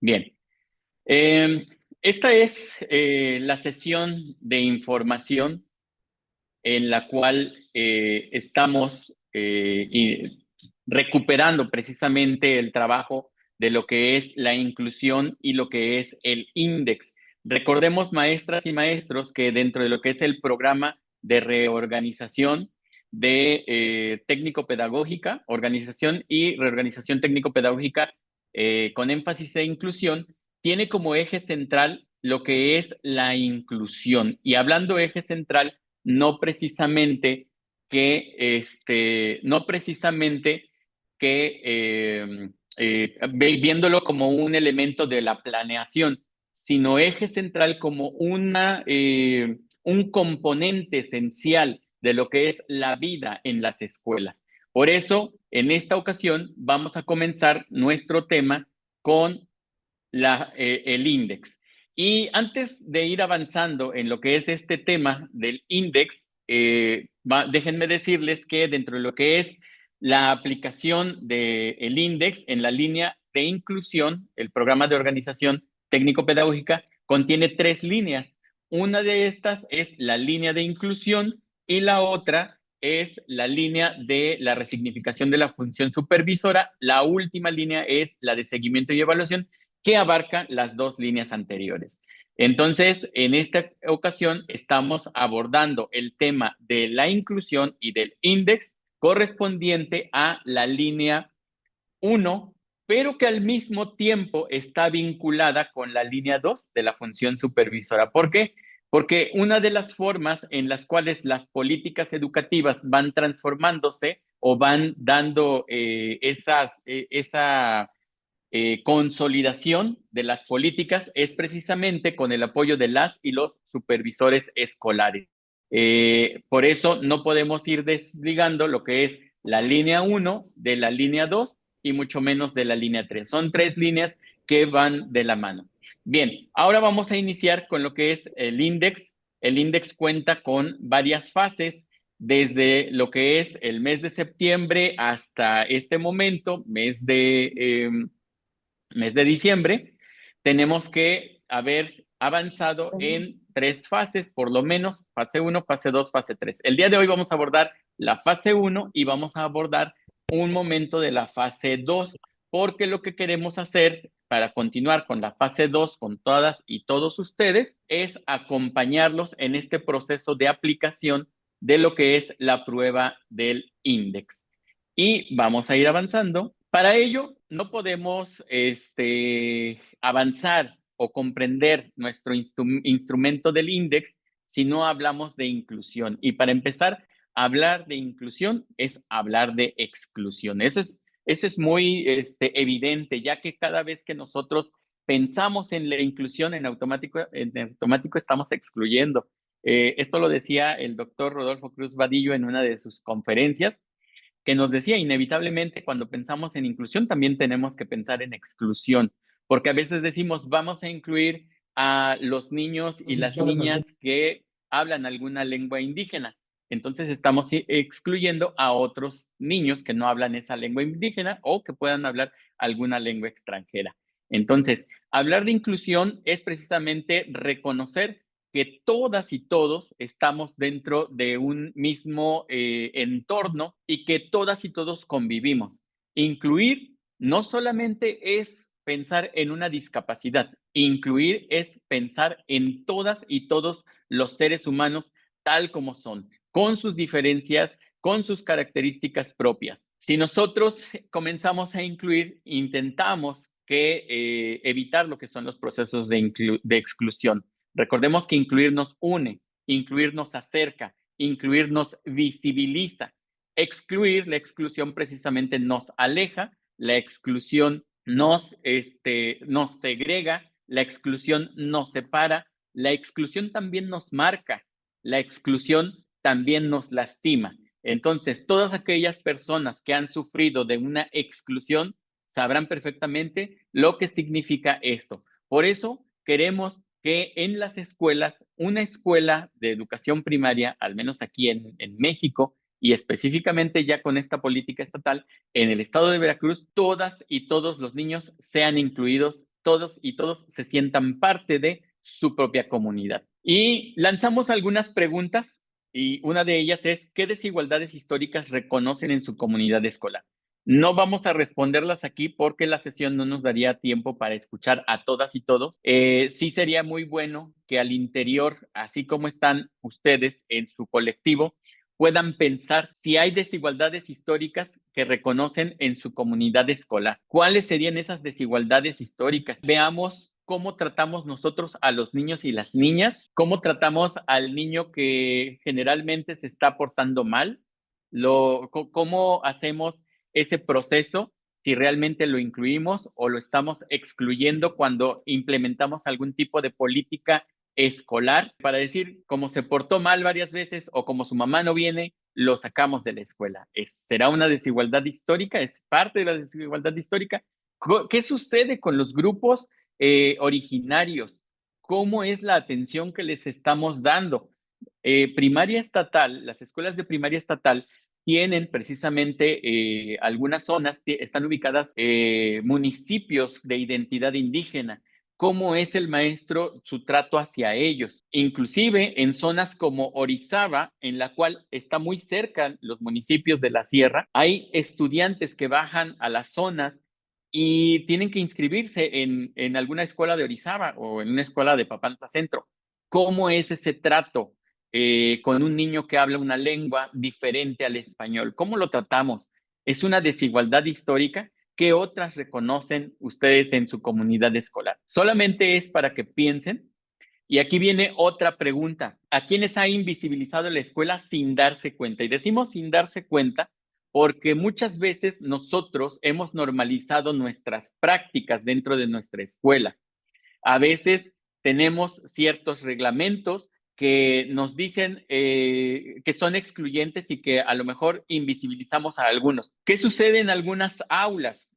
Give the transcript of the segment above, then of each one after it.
Bien. Esta es la sesión de información en la cual estamos recuperando precisamente el trabajo de lo que es la inclusión y lo que es el INDEX. Recordemos, maestras y maestros, que dentro de lo que es el programa de reorganización de técnico-pedagógica, organización y reorganización técnico-pedagógica con énfasis en inclusión, tiene como eje central lo que es la inclusión. Y hablando de eje central, no precisamente no precisamente que viéndolo como un elemento de la planeación, sino eje central como un componente esencial de lo que es la vida en las escuelas. Por eso, en esta ocasión, vamos a comenzar nuestro tema con el índice. Y antes de ir avanzando en lo que es este tema del índice, déjenme decirles que dentro de lo que es la aplicación del índice en la línea de inclusión, el programa de organización técnico-pedagógica contiene 3 líneas. Una de estas es la línea de inclusión y la otra es la línea de la resignificación de la función supervisora. La última línea es la de seguimiento y evaluación, que abarca las 2 líneas anteriores. Entonces, en esta ocasión estamos abordando el tema de la inclusión y del índice correspondiente a la línea 1, pero que al mismo tiempo está vinculada con la línea 2 de la función supervisora. ¿Por qué? Porque una de las formas en las cuales las políticas educativas van transformándose o van dando esa consolidación de las políticas es precisamente con el apoyo de las y los supervisores escolares. Por eso no podemos ir desligando lo que es la línea 1 de la línea 2 y mucho menos de la línea 3. Son 3 líneas que van de la mano. Bien, ahora vamos a iniciar con lo que es el índice. El índice cuenta con varias fases, desde lo que es el mes de septiembre hasta este momento, mes de diciembre, tenemos que haber avanzado en 3 fases, por lo menos, fase 1, fase 2, fase 3. El día de hoy vamos a abordar la fase 1 y vamos a abordar un momento de la fase 2, porque lo que queremos hacer para continuar con la fase 2 con todas y todos ustedes es acompañarlos en este proceso de aplicación de lo que es la prueba del índice. Y vamos a ir avanzando. Para ello, no podemos avanzar o comprender nuestro instrumento del índice si no hablamos de inclusión. Y para empezar, hablar de inclusión es hablar de exclusión. Eso es muy evidente, ya que cada vez que nosotros pensamos en la inclusión, en automático estamos excluyendo. Esto lo decía el doctor Rodolfo Cruz Vadillo en una de sus conferencias, que nos decía, inevitablemente cuando pensamos en inclusión también tenemos que pensar en exclusión, porque a veces decimos, vamos a incluir a los niños y las niñas que hablan alguna lengua indígena. Entonces estamos excluyendo a otros niños que no hablan esa lengua indígena o que puedan hablar alguna lengua extranjera. Entonces, hablar de inclusión es precisamente reconocer que todas y todos estamos dentro de un mismo entorno y que todas y todos convivimos. Incluir no solamente es pensar en una discapacidad, incluir es pensar en todas y todos los seres humanos tal como son, con sus diferencias, con sus características propias. Si nosotros comenzamos a incluir, intentamos evitar lo que son los procesos de exclusión. Recordemos que incluir nos une, incluir nos acerca, incluir nos visibiliza. Excluir, la exclusión precisamente nos aleja, la exclusión nos segrega, la exclusión nos separa, la exclusión también nos marca, la exclusión también nos lastima. Entonces, todas aquellas personas que han sufrido de una exclusión sabrán perfectamente lo que significa esto. Por eso queremos que en las escuelas, una escuela de educación primaria, al menos aquí en México, y específicamente ya con esta política estatal, en el estado de Veracruz, todas y todos los niños sean incluidos todos y todos se sientan parte de su propia comunidad. Y lanzamos algunas preguntas y una de ellas es, ¿qué desigualdades históricas reconocen en su comunidad escolar? No vamos a responderlas aquí porque la sesión no nos daría tiempo para escuchar a todas y todos. Sí sería muy bueno que al interior, así como están ustedes en su colectivo, puedan pensar si hay desigualdades históricas que reconocen en su comunidad escolar. ¿Cuáles serían esas desigualdades históricas? Veamos cómo tratamos nosotros a los niños y las niñas, cómo tratamos al niño que generalmente se está portando mal, cómo hacemos ese proceso, si realmente lo incluimos o lo estamos excluyendo cuando implementamos algún tipo de política escolar para decir, como se portó mal varias veces o como su mamá no viene, lo sacamos de la escuela. ¿Será una desigualdad histórica? ¿Es parte de la desigualdad histórica? ¿Qué sucede con los grupos originarios? ¿Cómo es la atención que les estamos dando? Primaria estatal, las escuelas de primaria estatal tienen precisamente algunas zonas, están ubicadas municipios de identidad indígena. ¿Cómo es el maestro, su trato hacia ellos? Inclusive en zonas como Orizaba, en la cual está muy cerca los municipios de la sierra, hay estudiantes que bajan a las zonas y tienen que inscribirse en alguna escuela de Orizaba o en una escuela de Papantla Centro. ¿Cómo es ese trato? Con un niño que habla una lengua diferente al español. ¿Cómo lo tratamos? ¿Es una desigualdad histórica? ¿Qué otras reconocen ustedes en su comunidad escolar? Solamente es para que piensen. Y aquí viene otra pregunta. ¿A quiénes ha invisibilizado la escuela sin darse cuenta? Y decimos sin darse cuenta porque muchas veces nosotros hemos normalizado nuestras prácticas dentro de nuestra escuela. A veces tenemos ciertos reglamentos que nos dicen que son excluyentes y que a lo mejor invisibilizamos a algunos. ¿Qué sucede en algunas aulas?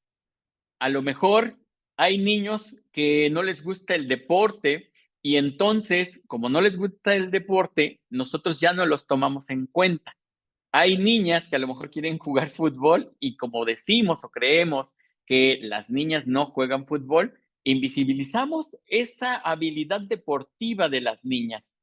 A lo mejor hay niños que no les gusta el deporte y entonces, como no les gusta el deporte, nosotros ya no los tomamos en cuenta. Hay niñas que a lo mejor quieren jugar fútbol y como decimos o creemos que las niñas no juegan fútbol, invisibilizamos esa habilidad deportiva de las niñas,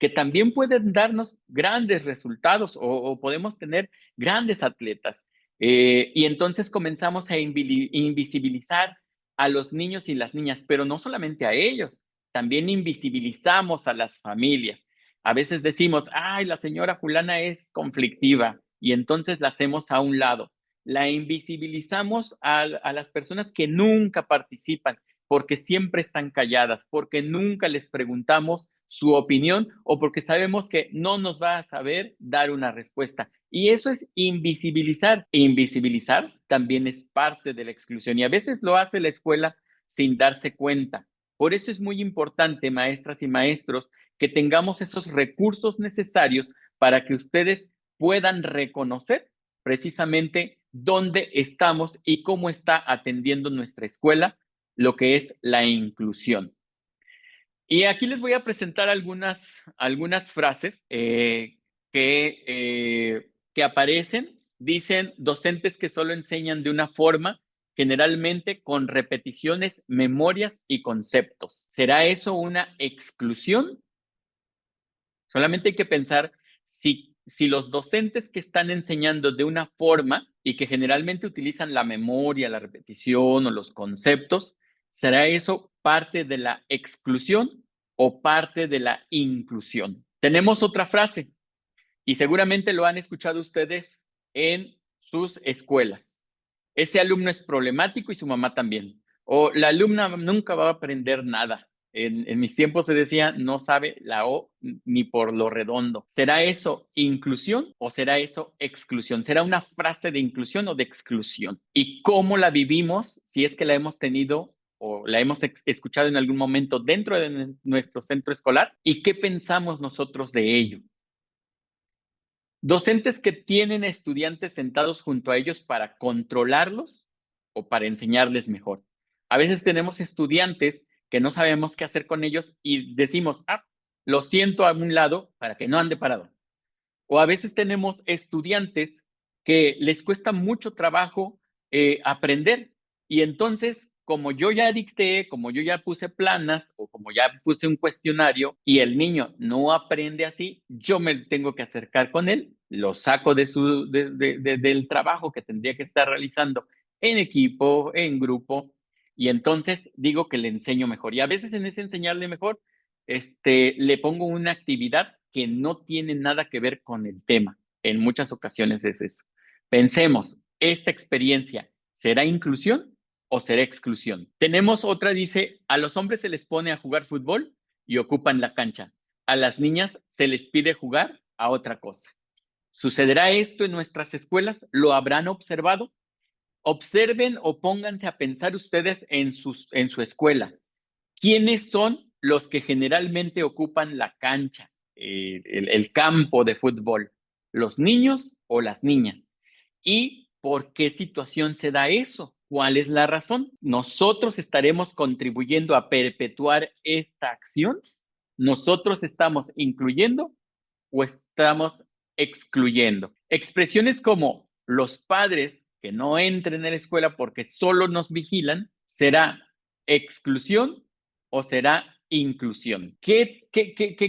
que también pueden darnos grandes resultados o podemos tener grandes atletas. Y entonces comenzamos a invisibilizar a los niños y las niñas, pero no solamente a ellos, también invisibilizamos a las familias. A veces decimos, ay, la señora fulana es conflictiva y entonces la hacemos a un lado. La invisibilizamos a las personas que nunca participan porque siempre están calladas, porque nunca les preguntamos su opinión o porque sabemos que no nos va a saber dar una respuesta. Y eso es invisibilizar. Invisibilizar también es parte de la exclusión y a veces lo hace la escuela sin darse cuenta. Por eso es muy importante, maestras y maestros, que tengamos esos recursos necesarios para que ustedes puedan reconocer precisamente dónde estamos y cómo está atendiendo nuestra escuela lo que es la inclusión. Y aquí les voy a presentar algunas frases que aparecen. Dicen docentes que solo enseñan de una forma, generalmente con repeticiones, memorias y conceptos. ¿Será eso una exclusión? Solamente hay que pensar si los docentes que están enseñando de una forma y que generalmente utilizan la memoria, la repetición o los conceptos, ¿será eso parte de la exclusión o parte de la inclusión? Tenemos otra frase y seguramente lo han escuchado ustedes en sus escuelas. Ese alumno es problemático y su mamá también. O la alumna nunca va a aprender nada. En mis tiempos se decía, no sabe la O ni por lo redondo. ¿Será eso inclusión o será eso exclusión? ¿Será una frase de inclusión o de exclusión? ¿Y cómo la vivimos si es que la hemos tenido o la hemos escuchado en algún momento dentro de nuestro centro escolar? ¿Y qué pensamos nosotros de ello? Docentes que tienen estudiantes sentados junto a ellos para controlarlos o para enseñarles mejor. A veces tenemos estudiantes que no sabemos qué hacer con ellos y decimos, lo siento a un lado para que no ande parado. O a veces tenemos estudiantes que les cuesta mucho trabajo aprender y entonces como yo ya dicté, como yo ya puse planas o como ya puse un cuestionario y el niño no aprende así, yo me tengo que acercar con él, lo saco del trabajo que tendría que estar realizando en equipo, en grupo, y entonces digo que le enseño mejor. Y a veces en ese enseñarle mejor, le pongo una actividad que no tiene nada que ver con el tema. En muchas ocasiones es eso. Pensemos, ¿esta experiencia será inclusión o será exclusión? Tenemos otra, dice, a los hombres se les pone a jugar fútbol y ocupan la cancha. A las niñas se les pide jugar a otra cosa. ¿Sucederá esto en nuestras escuelas? ¿Lo habrán observado? Observen o pónganse a pensar ustedes en su escuela. ¿Quiénes son los que generalmente ocupan la cancha, el campo de fútbol? ¿Los niños o las niñas? ¿Y por qué situación se da eso? ¿Cuál es la razón? ¿Nosotros estaremos contribuyendo a perpetuar esta acción? ¿Nosotros estamos incluyendo o estamos excluyendo? Expresiones como los padres que no entren en la escuela porque solo nos vigilan, ¿será exclusión o será inclusión? ¿Qué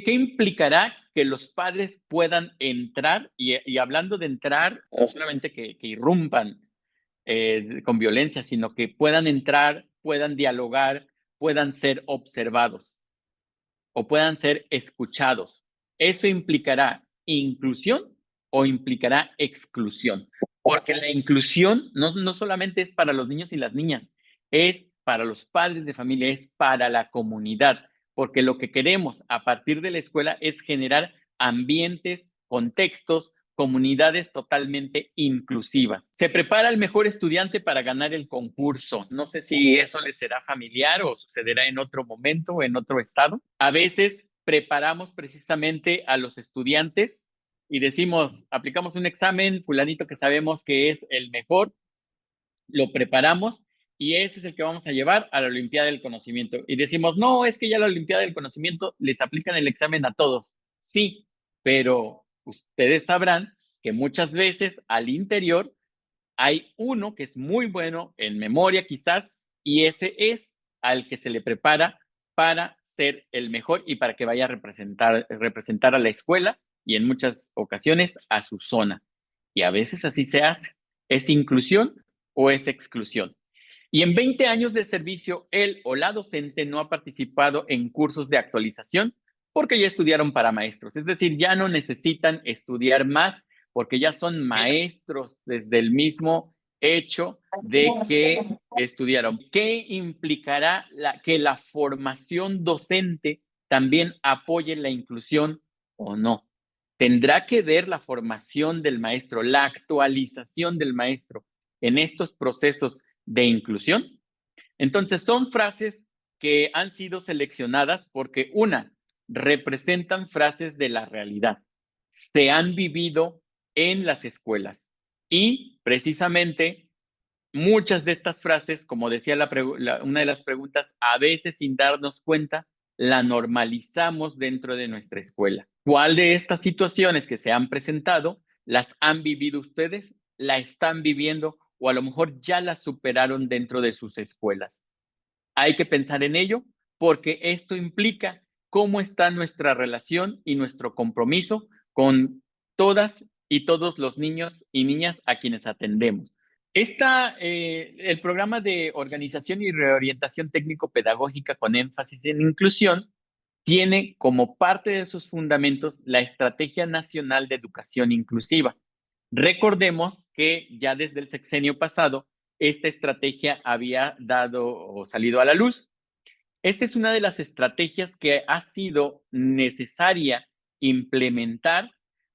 implicará que los padres puedan entrar? Y hablando de entrar, no solamente que irrumpan con violencia, sino que puedan entrar, puedan dialogar, puedan ser observados o puedan ser escuchados. ¿Eso implicará inclusión o implicará exclusión? Porque la inclusión no solamente es para los niños y las niñas, es para los padres de familia, es para la comunidad, porque lo que queremos a partir de la escuela es generar ambientes, contextos, comunidades totalmente inclusivas. Se prepara el mejor estudiante para ganar el concurso. No sé si eso les será familiar o sucederá en otro momento, en otro estado. A veces preparamos precisamente a los estudiantes y decimos, aplicamos un examen, fulanito que sabemos que es el mejor, lo preparamos y ese es el que vamos a llevar a la Olimpiada del Conocimiento. Y decimos, no, es que ya la Olimpiada del Conocimiento les aplican el examen a todos. Sí, pero ustedes sabrán que muchas veces al interior hay uno que es muy bueno en memoria quizás y ese es al que se le prepara para ser el mejor y para que vaya a representar a la escuela y en muchas ocasiones a su zona. Y a veces así se hace. ¿Es inclusión o es exclusión? Y en 20 años de servicio, él o la docente no ha participado en cursos de actualización porque ya estudiaron para maestros. Es decir, ya no necesitan estudiar más porque ya son maestros desde el mismo hecho de que estudiaron. ¿Qué implicará que la formación docente también apoye la inclusión o no? Tendrá que ver la formación del maestro, la actualización del maestro en estos procesos de inclusión. Entonces, son frases que han sido seleccionadas porque, una, representan frases de la realidad, se han vivido en las escuelas y precisamente muchas de estas frases, como decía una de las preguntas, a veces sin darnos cuenta, la normalizamos dentro de nuestra escuela. ¿Cuál de estas situaciones que se han presentado las han vivido ustedes, la están viviendo o a lo mejor ya las superaron dentro de sus escuelas? Hay que pensar en ello porque esto implica cómo está nuestra relación y nuestro compromiso con todas y todos los niños y niñas a quienes atendemos. El programa de organización y reorientación técnico-pedagógica con énfasis en inclusión tiene como parte de sus fundamentos la Estrategia Nacional de Educación Inclusiva. Recordemos que ya desde el sexenio pasado, esta estrategia había dado o salido a la luz. Esta es una de las estrategias que ha sido necesaria implementar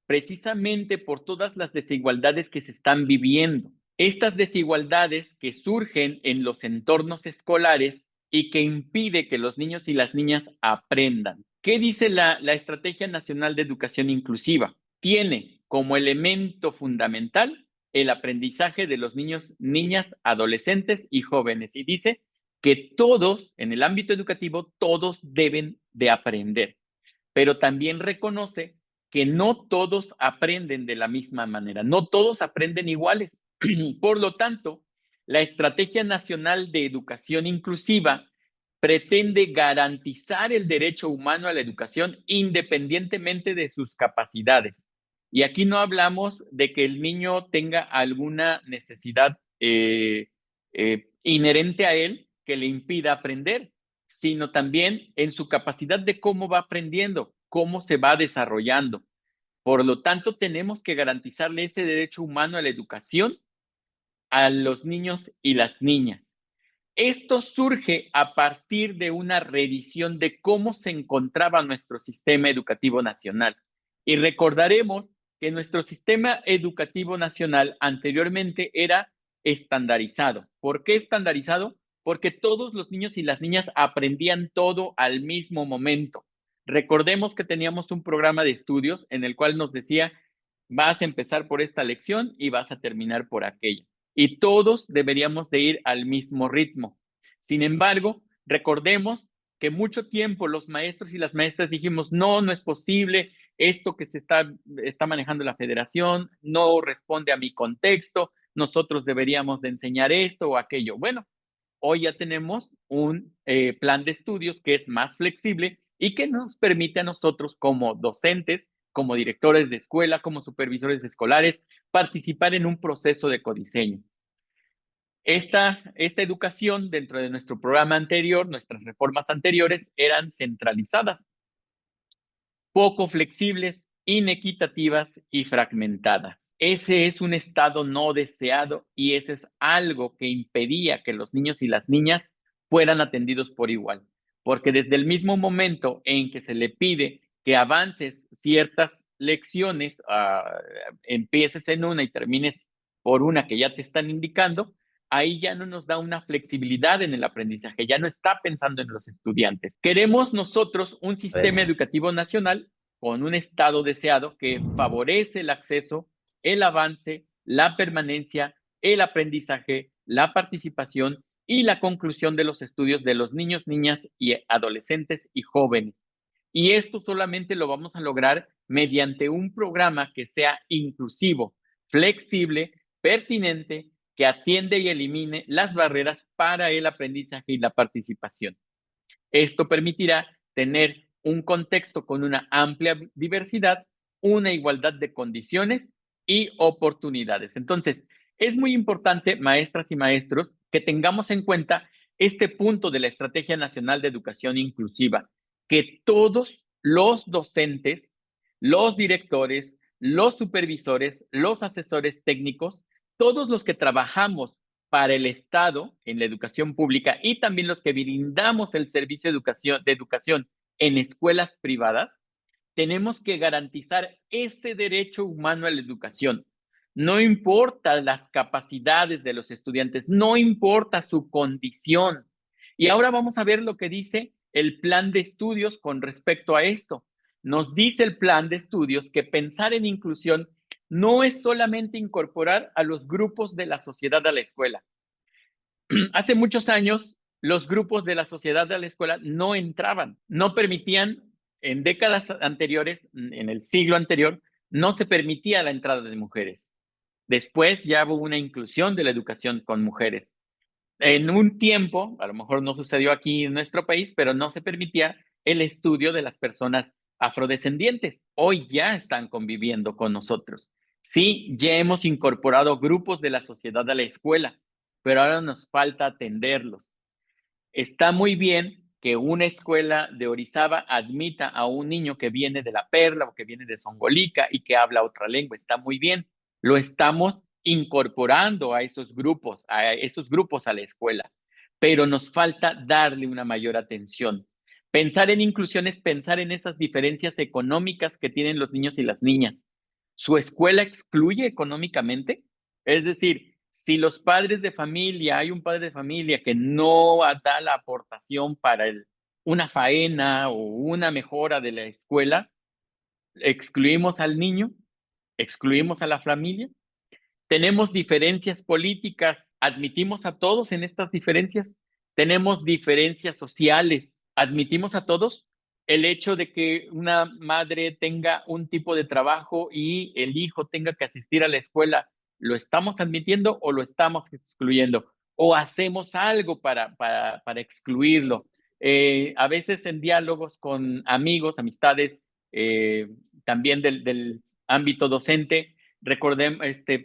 precisamente por todas las desigualdades que se están viviendo. Estas desigualdades que surgen en los entornos escolares y que impide que los niños y las niñas aprendan. ¿Qué dice la Estrategia Nacional de Educación Inclusiva? Tiene como elemento fundamental el aprendizaje de los niños, niñas, adolescentes y jóvenes. Y dice que todos, en el ámbito educativo, todos deben de aprender, pero también reconoce que no todos aprenden de la misma manera, no todos aprenden iguales. Por lo tanto, La Estrategia Nacional de Educación Inclusiva pretende garantizar el derecho humano a la educación independientemente de sus capacidades. Y aquí no hablamos de que el niño tenga alguna necesidad inherente a él que le impida aprender, sino también en su capacidad de cómo va aprendiendo, cómo se va desarrollando. Por lo tanto, tenemos que garantizarle ese derecho humano a la educación a los niños y las niñas. Esto surge a partir de una revisión de cómo se encontraba nuestro sistema educativo nacional. Y recordaremos que nuestro sistema educativo nacional anteriormente era estandarizado. ¿Por qué estandarizado? Porque todos los niños y las niñas aprendían todo al mismo momento. Recordemos que teníamos un programa de estudios en el cual nos decía, vas a empezar por esta lección y vas a terminar por aquella. Y todos deberíamos de ir al mismo ritmo. Sin embargo, recordemos que mucho tiempo los maestros y las maestras dijimos, no, no es posible, esto que se está manejando la federación no responde a mi contexto, nosotros deberíamos de enseñar esto o aquello. Bueno, hoy ya tenemos un plan de estudios que es más flexible y que nos permite a nosotros como docentes, como directores de escuela, como supervisores escolares, participar en un proceso de codiseño. Esta educación dentro de nuestro programa anterior, nuestras reformas anteriores, eran centralizadas, poco flexibles, inequitativas y fragmentadas. Ese es un estado no deseado y eso es algo que impedía que los niños y las niñas fueran atendidos por igual, porque desde el mismo momento en que se le pide que avances ciertas lecciones, empieces en una y termines por una que ya te están indicando, ahí ya no nos da una flexibilidad en el aprendizaje, ya no está pensando en los estudiantes. Queremos nosotros un sistema Bueno, educativo nacional con un estado deseado que favorece el acceso, el avance, la permanencia, el aprendizaje, la participación y la conclusión de los estudios de los niños, niñas y adolescentes y jóvenes. Y esto solamente lo vamos a lograr mediante un programa que sea inclusivo, flexible, pertinente, que atiende y elimine las barreras para el aprendizaje y la participación. Esto permitirá tener un contexto con una amplia diversidad, una igualdad de condiciones y oportunidades. Entonces, es muy importante, maestras y maestros, que tengamos en cuenta este punto de la Estrategia Nacional de Educación Inclusiva, que todos los docentes, los directores, los supervisores, los asesores técnicos, todos los que trabajamos para el Estado en la educación pública y también los que brindamos el servicio de educación en escuelas privadas, tenemos que garantizar ese derecho humano a la educación. No importa las capacidades de los estudiantes, no importa su condición. Y ahora vamos a ver lo que dice el plan de estudios con respecto a esto. Nos dice el plan de estudios que pensar en inclusión no es solamente incorporar a los grupos de la sociedad a la escuela. Hace muchos años, los grupos de la sociedad de la escuela no entraban, no permitían, en décadas anteriores, en el siglo anterior, no se permitía la entrada de mujeres. Después ya hubo una inclusión de la educación con mujeres. En un tiempo, a lo mejor no sucedió aquí en nuestro país, pero no se permitía el estudio de las personas afrodescendientes. Hoy ya están conviviendo con nosotros. Sí, ya hemos incorporado grupos de la sociedad a la escuela, pero ahora nos falta atenderlos. Está muy bien que una escuela de Orizaba admita a un niño que viene de La Perla o que viene de Songolica y que habla otra lengua. Está muy bien. Lo estamos incorporando a esos grupos a la escuela, pero nos falta darle una mayor atención. Pensar en inclusión es pensar en esas diferencias económicas que tienen los niños y las niñas. ¿Su escuela excluye económicamente? Es decir, si los padres de familia, hay un padre de familia que no da la aportación para una faena o una mejora de la escuela, excluimos al niño, excluimos a la familia. Tenemos diferencias políticas, admitimos a todos en estas diferencias. Tenemos diferencias sociales, admitimos a todos. El hecho de que una madre tenga un tipo de trabajo y el hijo tenga que asistir a la escuela, ¿lo estamos admitiendo o lo estamos excluyendo? o hacemos algo para excluirlo. A veces en diálogos con amigos, amistades, también del ámbito docente,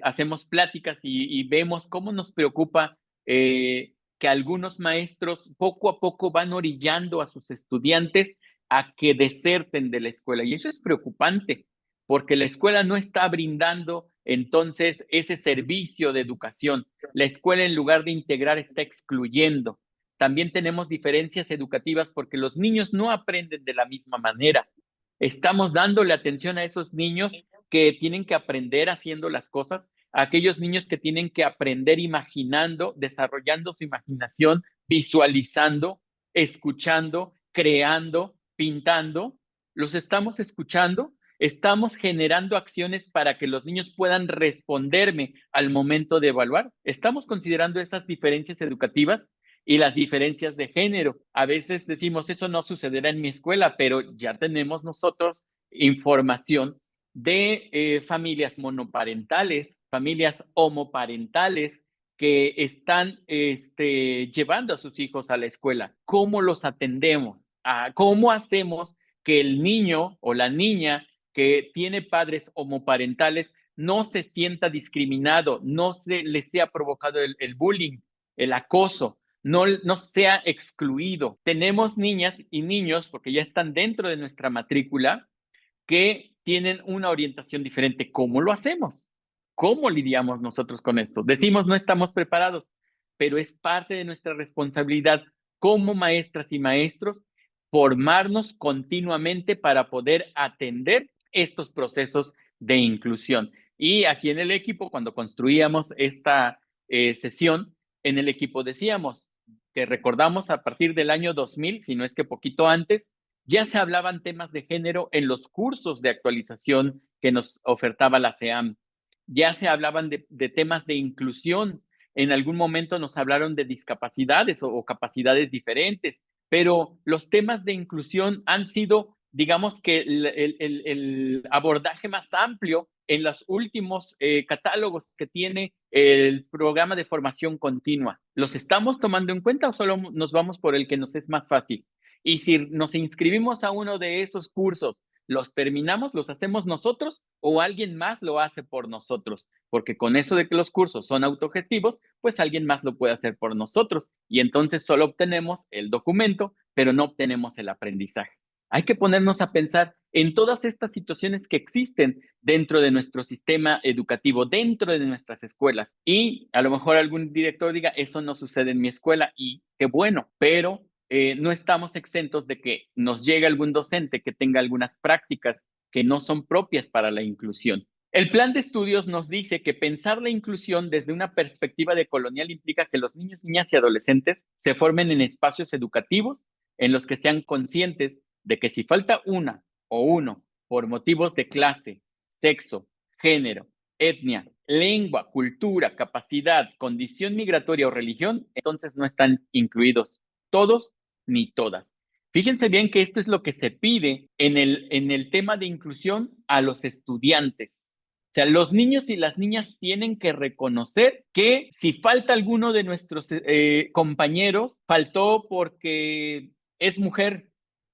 hacemos pláticas y vemos cómo nos preocupa que algunos maestros poco a poco van orillando a sus estudiantes a que deserten de la escuela. Y eso es preocupante, porque la escuela no está brindando entonces ese servicio de educación. La escuela, en lugar de integrar, está excluyendo. También tenemos diferencias educativas porque los niños no aprenden de la misma manera. Estamos dándole atención a esos niños que tienen que aprender haciendo las cosas, a aquellos niños que tienen que aprender imaginando, desarrollando su imaginación, visualizando, escuchando, creando, pintando. Los estamos escuchando, estamos generando acciones para que los niños puedan responderme al momento de evaluar. Estamos considerando esas diferencias educativas y las diferencias de género. A veces decimos, eso no sucederá en mi escuela, pero ya tenemos nosotros información de familias monoparentales, familias homoparentales que están llevando a sus hijos a la escuela. ¿Cómo los atendemos? ¿Cómo hacemos que el niño o la niña que tiene padres homoparentales no se sienta discriminado, no se le sea provocado el bullying, el acoso, no sea excluido? Tenemos niñas y niños, porque ya están dentro de nuestra matrícula, que tienen una orientación diferente. ¿Cómo lo hacemos? ¿Cómo lidiamos nosotros con esto? Decimos no estamos preparados, pero es parte de nuestra responsabilidad como maestras y maestros formarnos continuamente para poder atender estos procesos de inclusión. Y aquí en el equipo, cuando construíamos esta sesión, en el equipo decíamos que recordamos a partir del año 2000, si no es que poquito antes, ya se hablaban temas de género en los cursos de actualización que nos ofertaba la SEAM. Ya se hablaban de temas de inclusión. En algún momento nos hablaron de discapacidades o capacidades diferentes, pero los temas de inclusión han sido, digamos que el abordaje más amplio en los últimos catálogos que tiene el programa de formación continua. ¿Los estamos tomando en cuenta o solo nos vamos por el que nos es más fácil? Y si nos inscribimos a uno de esos cursos, ¿los terminamos, los hacemos nosotros o alguien más lo hace por nosotros? Porque con eso de que los cursos son autogestivos, pues alguien más lo puede hacer por nosotros y entonces solo obtenemos el documento, pero no obtenemos el aprendizaje. Hay que ponernos a pensar en todas estas situaciones que existen dentro de nuestro sistema educativo, dentro de nuestras escuelas. Y a lo mejor algún director diga, eso no sucede en mi escuela y qué bueno, pero no estamos exentos de que nos llegue algún docente que tenga algunas prácticas que no son propias para la inclusión. El plan de estudios nos dice que pensar la inclusión desde una perspectiva decolonial implica que los niños, niñas y adolescentes se formen en espacios educativos en los que sean conscientes de que si falta una o uno por motivos de clase, sexo, género, etnia, lengua, cultura, capacidad, condición migratoria o religión, entonces no están incluidos todos ni todas. Fíjense bien que esto es lo que se pide en el tema de inclusión a los estudiantes. O sea, los niños y las niñas tienen que reconocer que si falta alguno de nuestros compañeros, faltó porque es mujer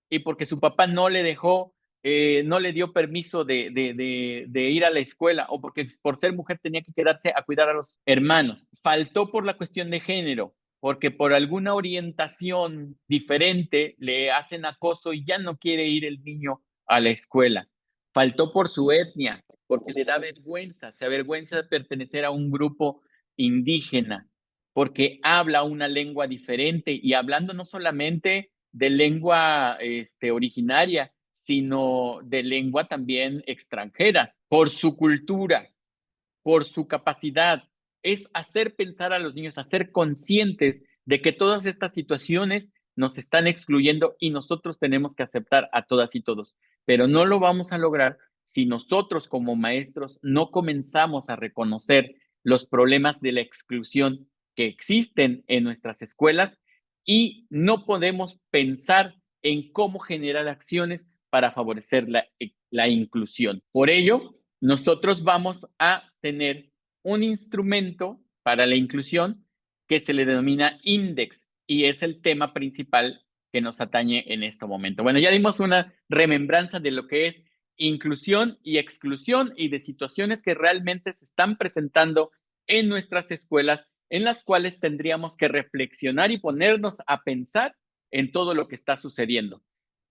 y porque su papá no le dejó, no le dio permiso de ir a la escuela o porque por ser mujer tenía que quedarse a cuidar a los hermanos. Faltó por la cuestión de género, porque por alguna orientación diferente le hacen acoso y ya no quiere ir el niño a la escuela. Faltó por su etnia, porque le da vergüenza, se avergüenza de pertenecer a un grupo indígena, porque habla una lengua diferente y hablando no solamente de lengua originaria, sino de lengua también extranjera, por su cultura, por su capacidad. Es hacer pensar a los niños, hacer conscientes de que todas estas situaciones nos están excluyendo y nosotros tenemos que aceptar a todas y todos. Pero no lo vamos a lograr si nosotros como maestros no comenzamos a reconocer los problemas de la exclusión que existen en nuestras escuelas y no podemos pensar en cómo generar acciones para favorecer la inclusión. Por ello, nosotros vamos a tener un instrumento para la inclusión que se le denomina index y es el tema principal que nos atañe en este momento. Bueno, ya dimos una remembranza de lo que es inclusión y exclusión y de situaciones que realmente se están presentando en nuestras escuelas, en las cuales tendríamos que reflexionar y ponernos a pensar en todo lo que está sucediendo.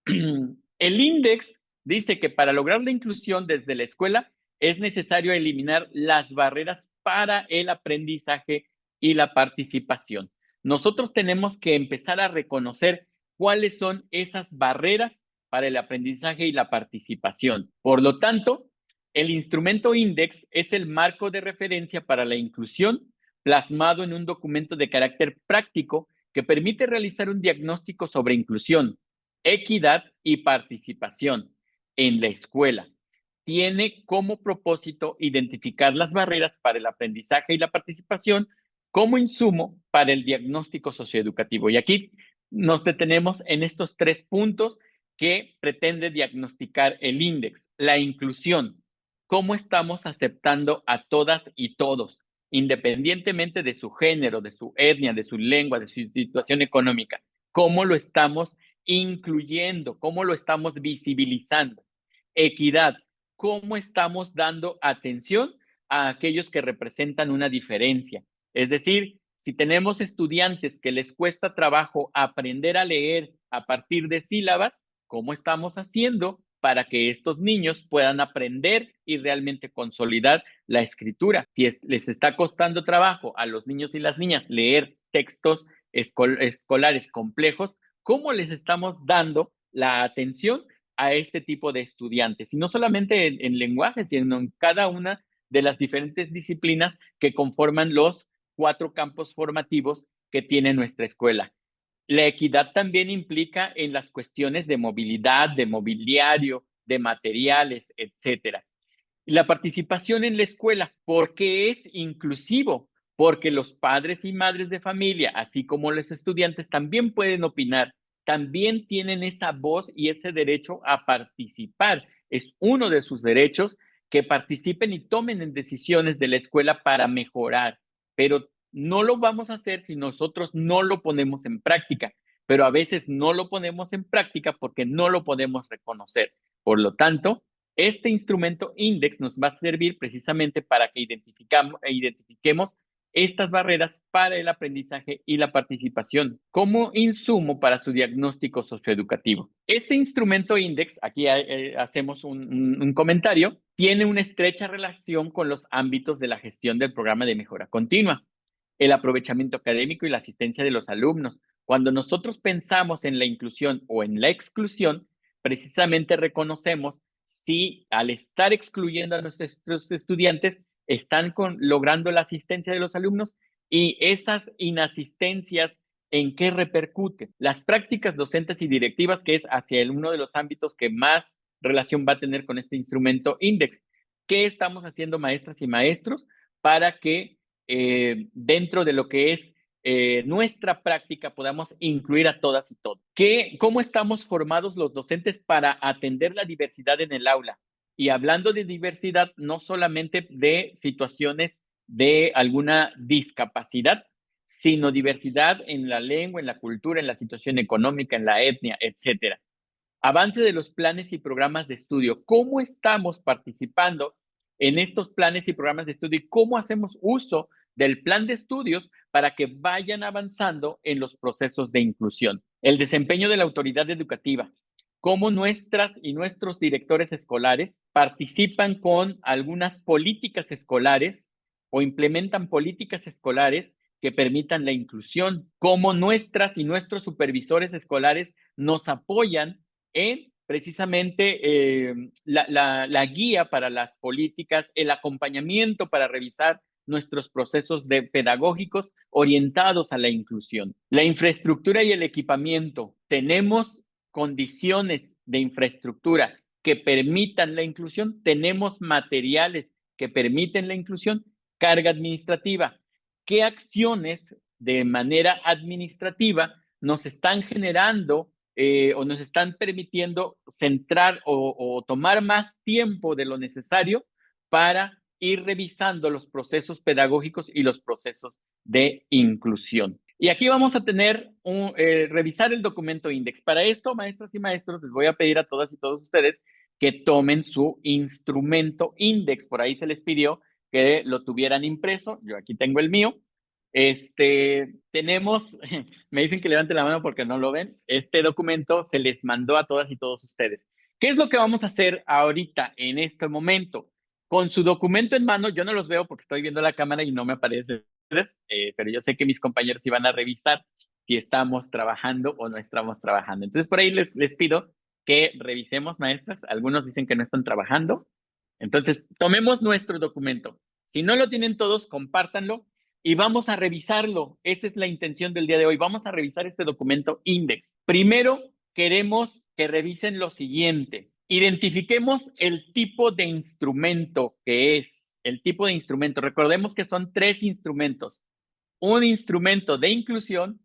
El INDEX dice que para lograr la inclusión desde la escuela es necesario eliminar las barreras para el aprendizaje y la participación. Nosotros tenemos que empezar a reconocer cuáles son esas barreras para el aprendizaje y la participación. Por lo tanto, el instrumento INDEX es el marco de referencia para la inclusión plasmado en un documento de carácter práctico que permite realizar un diagnóstico sobre inclusión, equidad y participación en la escuela. Tiene como propósito identificar las barreras para el aprendizaje y la participación como insumo para el diagnóstico socioeducativo. Y aquí nos detenemos en estos 3 puntos que pretende diagnosticar el INDEX. La inclusión, cómo estamos aceptando a todas y todos, independientemente de su género, de su etnia, de su lengua, de su situación económica. ¿Cómo lo estamos incluyendo? ¿Cómo lo estamos visibilizando? Equidad, ¿cómo estamos dando atención a aquellos que representan una diferencia? Es decir, si tenemos estudiantes que les cuesta trabajo aprender a leer a partir de sílabas, ¿cómo estamos haciendo para que estos niños puedan aprender y realmente consolidar la escritura? Si les está costando trabajo a los niños y las niñas leer textos escolares complejos, ¿cómo les estamos dando la atención a este tipo de estudiantes? Y no solamente en lenguaje, sino en cada una de las diferentes disciplinas que conforman los 4 campos formativos que tiene nuestra escuela. La equidad también implica en las cuestiones de movilidad, de mobiliario, de materiales, etcétera. La participación en la escuela, ¿por qué es inclusivo? Porque los padres y madres de familia, así como los estudiantes, también pueden opinar, también tienen esa voz y ese derecho a participar. Es uno de sus derechos que participen y tomen en decisiones de la escuela para mejorar, pero no lo vamos a hacer si nosotros no lo ponemos en práctica, pero a veces no lo ponemos en práctica porque no lo podemos reconocer. Por lo tanto, este instrumento INDEX nos va a servir precisamente para que identifiquemos estas barreras para el aprendizaje y la participación como insumo para su diagnóstico socioeducativo. Este instrumento INDEX, aquí hacemos un comentario, tiene una estrecha relación con los ámbitos de la gestión del programa de mejora continua, el aprovechamiento académico y la asistencia de los alumnos. Cuando nosotros pensamos en la inclusión o en la exclusión, precisamente reconocemos si al estar excluyendo a nuestros estudiantes están logrando la asistencia de los alumnos y esas inasistencias en qué repercute. Las prácticas docentes y directivas, que es hacia uno de los ámbitos que más relación va a tener con este instrumento INDEX. ¿Qué estamos haciendo maestras y maestros para que dentro de lo que es nuestra práctica podamos incluir a todas y todos? ¿Cómo estamos formados los docentes para atender la diversidad en el aula? Y hablando de diversidad, no solamente de situaciones de alguna discapacidad, sino diversidad en la lengua, en la cultura, en la situación económica, en la etnia, etcétera. Avance de los planes y programas de estudio. ¿Cómo estamos participando en estos planes y programas de estudio y cómo hacemos uso del plan de estudios para que vayan avanzando en los procesos de inclusión? El desempeño de la autoridad educativa. Cómo nuestras y nuestros directores escolares participan con algunas políticas escolares o implementan políticas escolares que permitan la inclusión. Cómo nuestras y nuestros supervisores escolares nos apoyan en precisamente la guía para las políticas, el acompañamiento para revisar nuestros procesos pedagógicos orientados a la inclusión. La infraestructura y el equipamiento. Tenemos condiciones de infraestructura que permitan la inclusión, tenemos materiales que permiten la inclusión, carga administrativa. ¿Qué acciones de manera administrativa nos están generando o nos están permitiendo centrar o tomar más tiempo de lo necesario para ir revisando los procesos pedagógicos y los procesos de inclusión. Y aquí vamos a tener revisar el documento index. Para esto, maestras y maestros, les voy a pedir a todas y todos ustedes que tomen su instrumento index. Por ahí se les pidió que lo tuvieran impreso. Yo aquí tengo el mío. Tenemos, me dicen que levante la mano porque no lo ven. Este documento se les mandó a todas y todos ustedes. ¿Qué es lo que vamos a hacer ahorita en este momento? Con su documento en mano, yo no los veo porque estoy viendo la cámara y no me aparece, pero yo sé que mis compañeros iban a revisar si estamos trabajando o no estamos trabajando. Entonces, por ahí les pido que revisemos, maestras. Algunos dicen que no están trabajando. Entonces, tomemos nuestro documento. Si no lo tienen todos, compártanlo y vamos a revisarlo. Esa es la intención del día de hoy. Vamos a revisar este documento index. Primero, queremos que revisen lo siguiente. Identifiquemos el tipo de instrumento que es. El tipo de instrumento. Recordemos que son 3 instrumentos. Un instrumento de inclusión,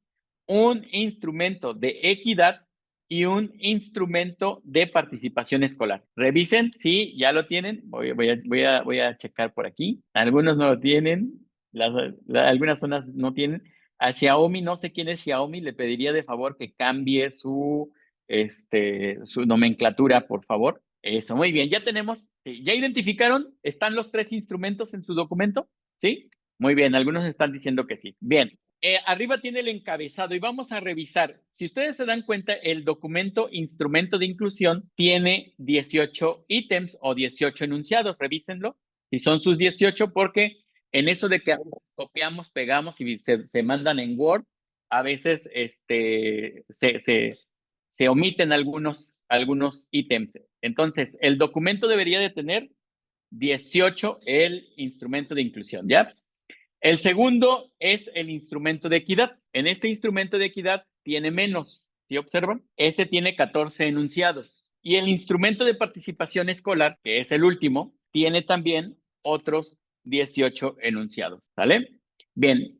un instrumento de equidad y un instrumento de participación escolar. Revisen si ya lo tienen. Voy a checar por aquí. Algunos no lo tienen. Algunas zonas no tienen. A Xiaomi, no sé quién es Xiaomi, le pediría de favor que cambie su nomenclatura, por favor. Eso, muy bien. Ya tenemos, ¿ya identificaron? ¿Están los 3 instrumentos en su documento? ¿Sí? Muy bien, algunos están diciendo que sí. Bien, arriba tiene el encabezado y vamos a revisar. Si ustedes se dan cuenta, el documento Instrumento de Inclusión tiene 18 ítems o 18 enunciados. Revísenlo si son sus 18, porque en eso de que copiamos, pegamos y se mandan en Word, a veces se omiten algunos ítems. Entonces, el documento debería de tener 18 el instrumento de inclusión, ¿ya? El segundo es el instrumento de equidad. En este instrumento de equidad tiene menos, ¿sí observan? Ese tiene 14 enunciados. Y el instrumento de participación escolar, que es el último, tiene también otros 18 enunciados, ¿sale? Bien,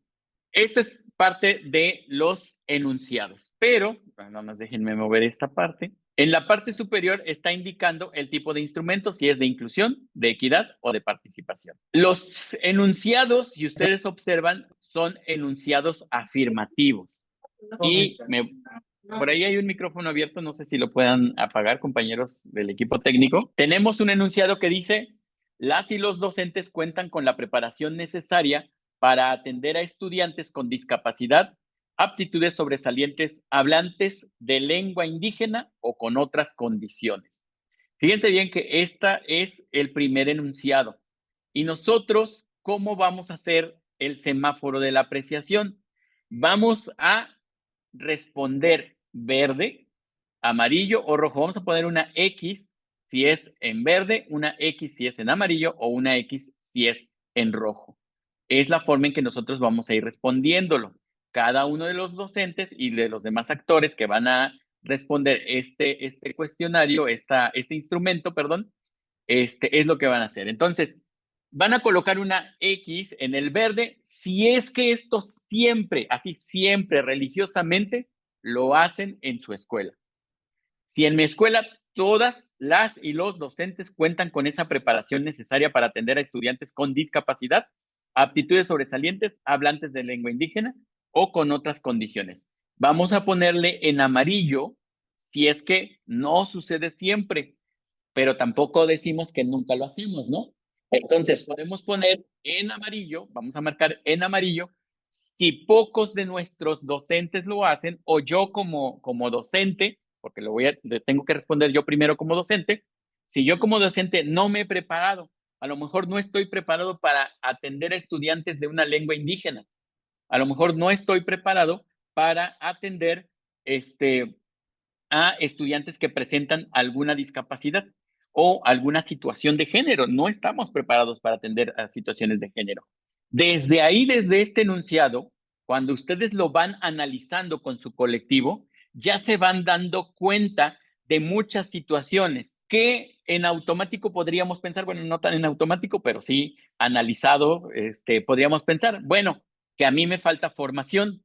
esto es parte de los enunciados, pero, nada más déjenme mover esta parte. En la parte superior está indicando el tipo de instrumento, si es de inclusión, de equidad o de participación. Los enunciados, si ustedes observan, son enunciados afirmativos. Y por ahí hay un micrófono abierto, no sé si lo puedan apagar, compañeros del equipo técnico. Tenemos un enunciado que dice, las y los docentes cuentan con la preparación necesaria para atender a estudiantes con discapacidad, aptitudes sobresalientes, hablantes de lengua indígena o con otras condiciones. Fíjense bien que esta es el primer enunciado. Y nosotros, ¿cómo vamos a hacer el semáforo de la apreciación? Vamos a responder verde, amarillo o rojo. Vamos a poner una X si es en verde, una X si es en amarillo o una X si es en rojo. Es la forma en que nosotros vamos a ir respondiéndolo. Cada uno de los docentes y de los demás actores que van a responder este cuestionario, este instrumento, perdón, es lo que van a hacer. Entonces, van a colocar una X en el verde si es que esto siempre, así siempre, religiosamente, lo hacen en su escuela. Si en mi escuela todas las y los docentes cuentan con esa preparación necesaria para atender a estudiantes con discapacidad, aptitudes sobresalientes, hablantes de lengua indígena o con otras condiciones. Vamos a ponerle en amarillo si es que no sucede siempre, pero tampoco decimos que nunca lo hacemos, ¿no? Entonces, podemos poner en amarillo, vamos a marcar en amarillo, si pocos de nuestros docentes lo hacen o yo como docente, porque le tengo que responder yo primero como docente, si yo como docente no me he preparado, a lo mejor no estoy preparado para atender a estudiantes de una lengua indígena, a lo mejor no estoy preparado para atender a estudiantes que presentan alguna discapacidad o alguna situación de género. No estamos preparados para atender a situaciones de género. Desde ahí, desde este enunciado, cuando ustedes lo van analizando con su colectivo, ya se van dando cuenta de muchas situaciones que en automático podríamos pensar, bueno, no tan en automático, pero sí analizado, podríamos pensar, bueno, que a mí me falta formación.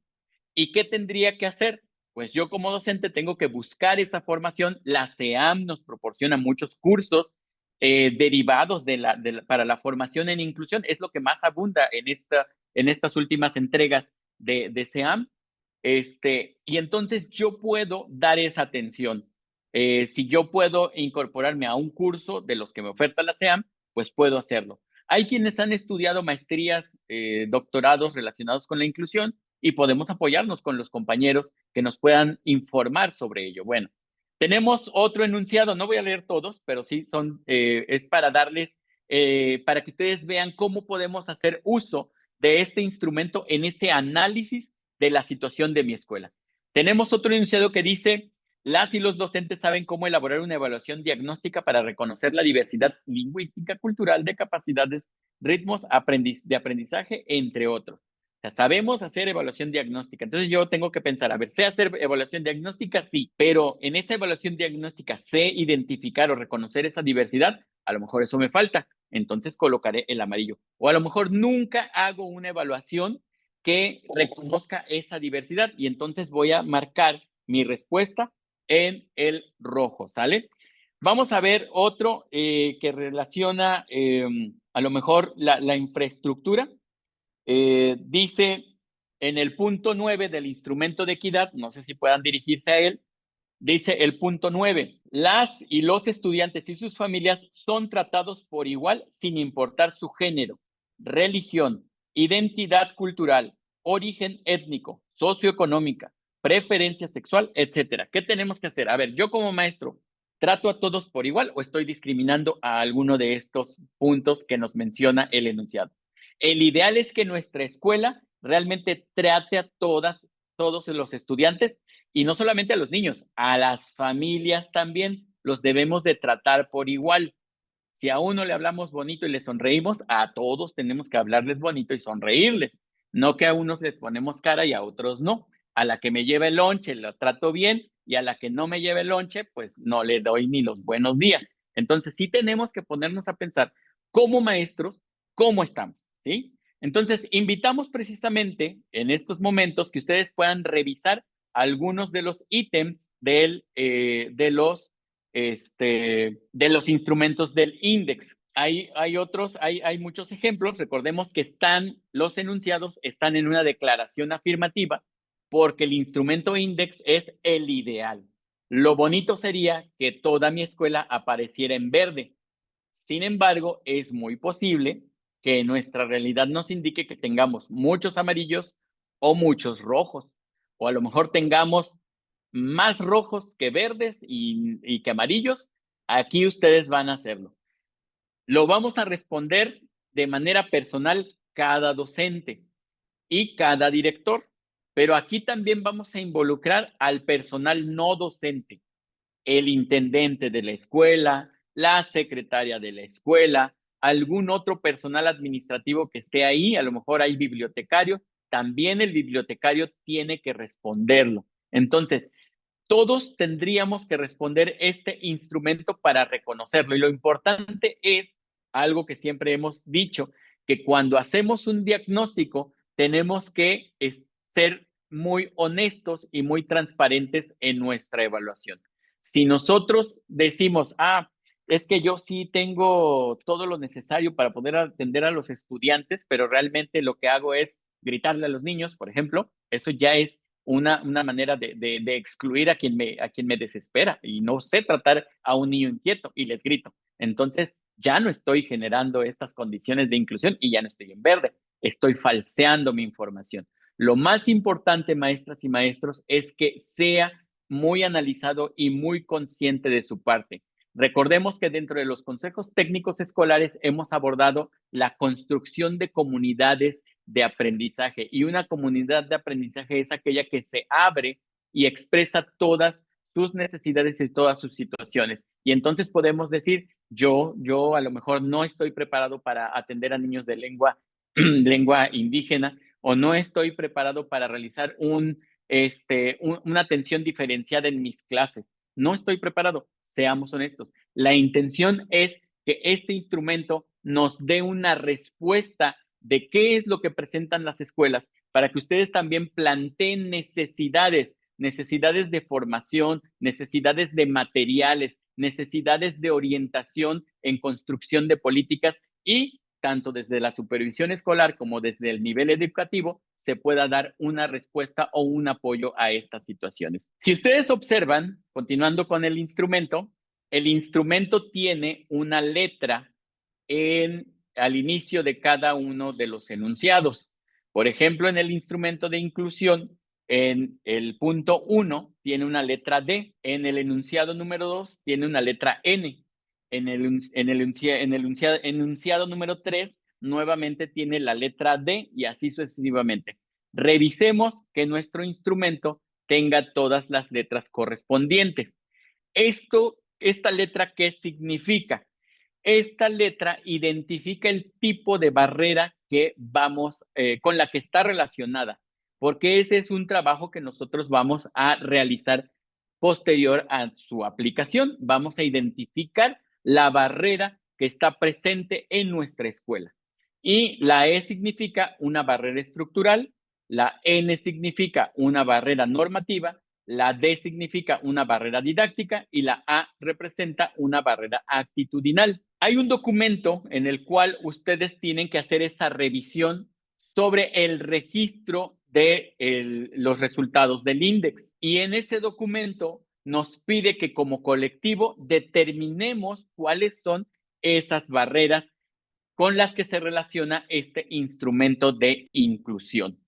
¿Y qué tendría que hacer? Pues yo como docente tengo que buscar esa formación. La CEAM nos proporciona muchos cursos derivados para la formación en inclusión. Es lo que más abunda en estas últimas entregas de SEAM. Y entonces yo puedo dar esa atención. Si yo puedo incorporarme a un curso de los que me oferta la SEAM, pues puedo hacerlo. Hay quienes han estudiado maestrías, doctorados relacionados con la inclusión y podemos apoyarnos con los compañeros que nos puedan informar sobre ello. Bueno, tenemos otro enunciado, no voy a leer todos, pero sí es para darles, para que ustedes vean cómo podemos hacer uso de este instrumento en ese análisis de la situación de mi escuela. Tenemos otro enunciado que dice: las y los docentes saben cómo elaborar una evaluación diagnóstica para reconocer la diversidad lingüística, cultural, de capacidades, ritmos de aprendizaje, entre otros. O sea, sabemos hacer evaluación diagnóstica. Entonces yo tengo que pensar, a ver, ¿sé hacer evaluación diagnóstica? Sí, pero en esa evaluación diagnóstica, ¿sé identificar o reconocer esa diversidad? A lo mejor eso me falta. Entonces colocaré el amarillo. O a lo mejor nunca hago una evaluación que reconozca esa diversidad y entonces voy a marcar mi respuesta en el rojo, ¿sale? Vamos a ver otro que relaciona a lo mejor la infraestructura. Dice en el punto 9 del instrumento de equidad, no sé si puedan dirigirse a él, dice el punto 9: las y los estudiantes y sus familias son tratados por igual sin importar su género, religión, identidad cultural, origen étnico, socioeconómica, preferencia sexual, etcétera. ¿Qué tenemos que hacer? A ver, yo como maestro, ¿trato a todos por igual o estoy discriminando a alguno de estos puntos que nos menciona el enunciado? El ideal es que nuestra escuela realmente trate a todos los estudiantes y no solamente a los niños, a las familias también los debemos de tratar por igual. Si a uno le hablamos bonito y le sonreímos, a todos tenemos que hablarles bonito y sonreírles. No que a unos les ponemos cara y a otros no. A la que me lleve el lonche la trato bien y a la que no me lleve el lonche, pues no le doy ni los buenos días. Entonces sí tenemos que ponernos a pensar como maestros cómo estamos, ¿sí? Entonces invitamos precisamente en estos momentos que ustedes puedan revisar algunos de los ítems de los instrumentos del INDEX. Hay muchos ejemplos. Recordemos que los enunciados están en una declaración afirmativa porque el instrumento INDEX es el ideal. Lo bonito sería que toda mi escuela apareciera en verde. Sin embargo, es muy posible que nuestra realidad nos indique que tengamos muchos amarillos o muchos rojos, o a lo mejor tengamos más rojos que verdes y que amarillos. Aquí ustedes van a hacerlo. Lo vamos a responder de manera personal cada docente y cada director, pero aquí también vamos a involucrar al personal no docente, el intendente de la escuela, la secretaria de la escuela, algún otro personal administrativo que esté ahí, a lo mejor hay bibliotecario, también el bibliotecario tiene que responderlo. Entonces, todos tendríamos que responder este instrumento para reconocerlo. Y lo importante es algo que siempre hemos dicho, que cuando hacemos un diagnóstico tenemos que ser muy honestos y muy transparentes en nuestra evaluación. Si nosotros decimos, es que yo sí tengo todo lo necesario para poder atender a los estudiantes, pero realmente lo que hago es gritarle a los niños, por ejemplo, eso ya es una manera de excluir a quien me desespera y no sé tratar a un niño inquieto y les grito. Entonces, ya no estoy generando estas condiciones de inclusión y ya no estoy en verde, estoy falseando mi información. Lo más importante, maestras y maestros, es que sea muy analizado y muy consciente de su parte. Recordemos que dentro de los consejos técnicos escolares hemos abordado la construcción de comunidades de aprendizaje y una comunidad de aprendizaje es aquella que se abre y expresa todas sus necesidades y todas sus situaciones. Y entonces podemos decir, yo a lo mejor no estoy preparado para atender a niños de lengua indígena o no estoy preparado para realizar una atención diferenciada en mis clases. No estoy preparado, seamos honestos. La intención es que este instrumento nos dé una respuesta de qué es lo que presentan las escuelas para que ustedes también planteen necesidades de formación, necesidades de materiales, necesidades de orientación en construcción de políticas y tanto desde la supervisión escolar como desde el nivel educativo, se pueda dar una respuesta o un apoyo a estas situaciones. Si ustedes observan, continuando con el instrumento tiene una letra al inicio de cada uno de los enunciados. Por ejemplo, en el instrumento de inclusión, en el punto 1 tiene una letra D, en el enunciado número 2 tiene una letra N, en el enunciado número 3 nuevamente tiene la letra D y así sucesivamente. Revisemos que nuestro instrumento tenga todas las letras correspondientes. Esta letra, ¿qué significa? Esta letra identifica el tipo de barrera que con la que está relacionada, porque ese es un trabajo que nosotros vamos a realizar posterior a su aplicación. Vamos a identificar la barrera que está presente en nuestra escuela. Y la E significa una barrera estructural, la N significa una barrera normativa, la D significa una barrera didáctica y la A representa una barrera actitudinal. Hay un documento en el cual ustedes tienen que hacer esa revisión sobre el registro de los resultados del INDEX. Y en ese documento nos pide que como colectivo determinemos cuáles son esas barreras con las que se relaciona este instrumento de inclusión.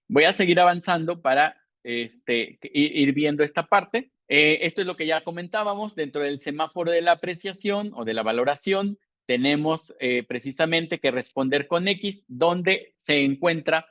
Voy a seguir avanzando para ir viendo esta parte. Esto es lo que ya comentábamos dentro del semáforo de la apreciación o de la valoración. Tenemos precisamente que responder con X, donde se encuentra,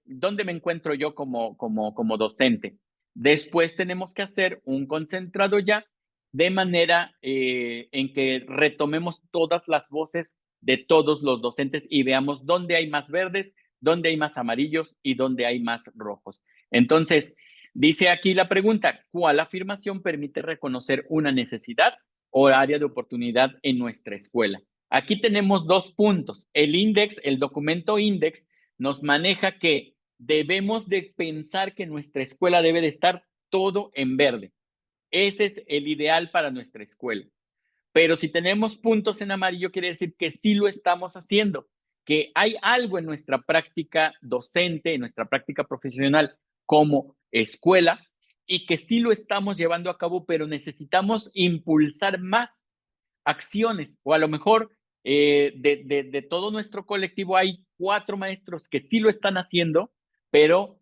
dónde me encuentro yo como docente. Después tenemos que hacer un concentrado ya, de manera en que retomemos todas las voces de todos los docentes y veamos dónde hay más verdes, dónde hay más amarillos y dónde hay más rojos. Entonces, dice aquí la pregunta, ¿cuál afirmación permite reconocer una necesidad o área de oportunidad en nuestra escuela? Aquí tenemos 2 puntos. El documento index nos maneja que debemos de pensar que nuestra escuela debe de estar todo en verde. Ese es el ideal para nuestra escuela. Pero si tenemos puntos en amarillo, quiere decir que sí lo estamos haciendo, que hay algo en nuestra práctica docente, en nuestra práctica profesional como escuela, y que sí lo estamos llevando a cabo, pero necesitamos impulsar más acciones, o a lo mejor de todo nuestro colectivo hay 4 maestros que sí lo están haciendo, pero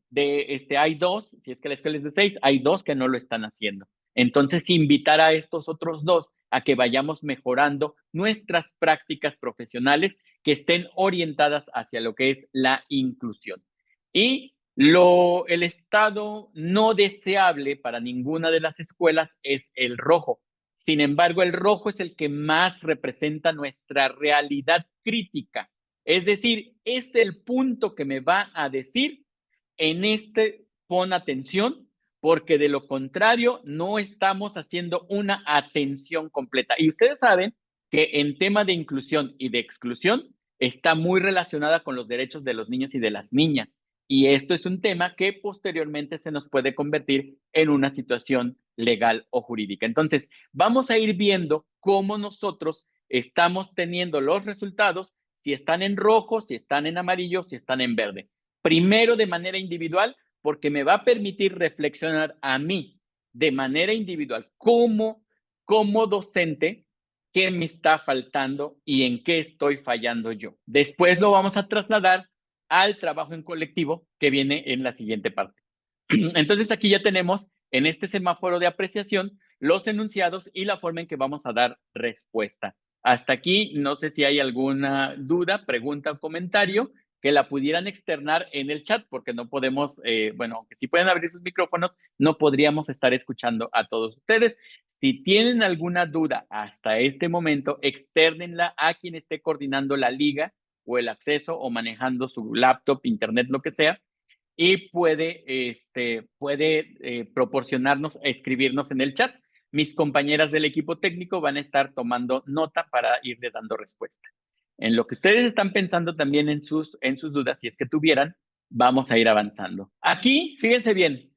hay 2, si es que la escuela es de 6, hay 2 que no lo están haciendo. Entonces, invitar a estos otros 2 a que vayamos mejorando nuestras prácticas profesionales que estén orientadas hacia lo que es la inclusión. Y el estado no deseable para ninguna de las escuelas es el rojo. Sin embargo, el rojo es el que más representa nuestra realidad crítica. Es decir, es el punto que me va a decir, pon atención, porque de lo contrario no estamos haciendo una atención completa. Y ustedes saben que en tema de inclusión y de exclusión está muy relacionada con los derechos de los niños y de las niñas. Y esto es un tema que posteriormente se nos puede convertir en una situación legal o jurídica. Entonces, vamos a ir viendo cómo nosotros estamos teniendo los resultados, si están en rojo, si están en amarillo, si están en verde. Primero de manera individual, porque me va a permitir reflexionar a mí de manera individual como docente qué me está faltando y en qué estoy fallando yo. Después lo vamos a trasladar al trabajo en colectivo que viene en la siguiente parte. Entonces aquí ya tenemos en este semáforo de apreciación los enunciados y la forma en que vamos a dar respuesta. Hasta aquí, no sé si hay alguna duda, pregunta o comentario que la pudieran externar en el chat, porque no podemos, aunque sí pueden abrir sus micrófonos, no podríamos estar escuchando a todos ustedes. Si tienen alguna duda hasta este momento, externenla a quien esté coordinando la liga o el acceso o manejando su laptop, internet, lo que sea, y puede proporcionarnos, escribirnos en el chat. Mis compañeras del equipo técnico van a estar tomando nota para irle dando respuesta. En lo que ustedes están pensando también en sus dudas, si es que tuvieran, vamos a ir avanzando. Aquí, fíjense bien,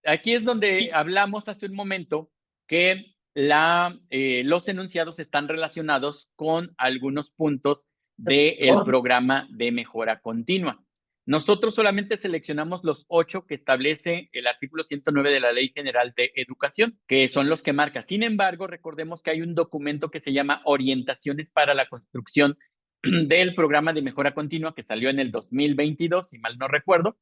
aquí es donde hablamos hace un momento que los enunciados están relacionados con algunos puntos del programa de mejora continua. Nosotros solamente seleccionamos los 8 que establece el artículo 109 de la Ley General de Educación, que son los que marca. Sin embargo, recordemos que hay un documento que se llama Orientaciones para la Construcción del Programa de Mejora Continua, que salió en el 2022, si mal no recuerdo,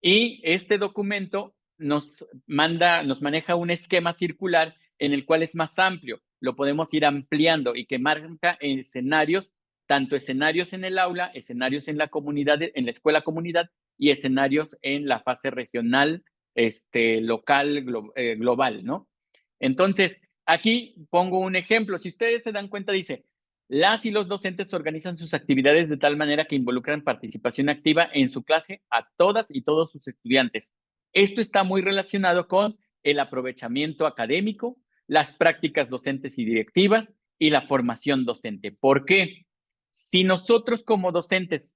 y este documento nos maneja un esquema circular en el cual es más amplio, lo podemos ir ampliando y que marca escenarios, tanto escenarios en el aula, escenarios en la comunidad, en la escuela comunidad y escenarios en la fase regional, local, global, ¿no? Entonces, aquí pongo un ejemplo. Si ustedes se dan cuenta, dice, las y los docentes organizan sus actividades de tal manera que involucran participación activa en su clase a todas y todos sus estudiantes. Esto está muy relacionado con el aprovechamiento académico, las prácticas docentes y directivas y la formación docente. ¿Por qué? Si nosotros como docentes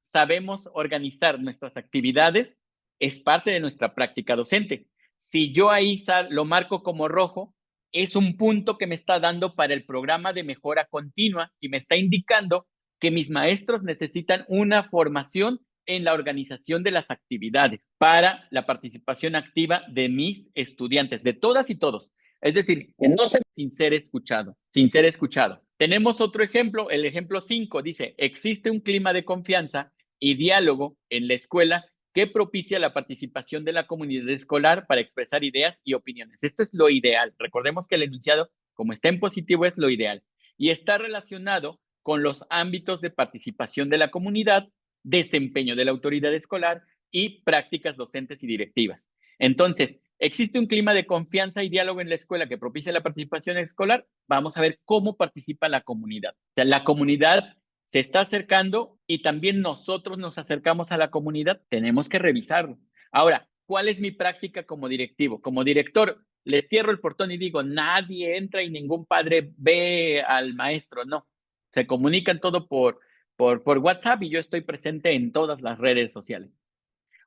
sabemos organizar nuestras actividades, es parte de nuestra práctica docente. Si yo ahí lo marco como rojo, es un punto que me está dando para el programa de mejora continua y me está indicando que mis maestros necesitan una formación en la organización de las actividades para la participación activa de mis estudiantes, de todas y todos. Es decir, que no se sin ser escuchado, sin ser escuchado. Tenemos otro ejemplo, el ejemplo 5 dice, existe un clima de confianza y diálogo en la escuela que propicia la participación de la comunidad escolar para expresar ideas y opiniones. Esto es lo ideal. Recordemos que el enunciado, como está en positivo, es lo ideal. Y está relacionado con los ámbitos de participación de la comunidad, desempeño de la autoridad escolar y prácticas docentes y directivas. Entonces, ¿existe un clima de confianza y diálogo en la escuela que propicia la participación escolar? Vamos a ver cómo participa la comunidad. O sea, la comunidad se está acercando y también nosotros nos acercamos a la comunidad, tenemos que revisarlo. Ahora, ¿cuál es mi práctica como directivo? Como director, les cierro el portón y digo, nadie entra y ningún padre ve al maestro, no. Se comunican todo por WhatsApp y yo estoy presente en todas las redes sociales.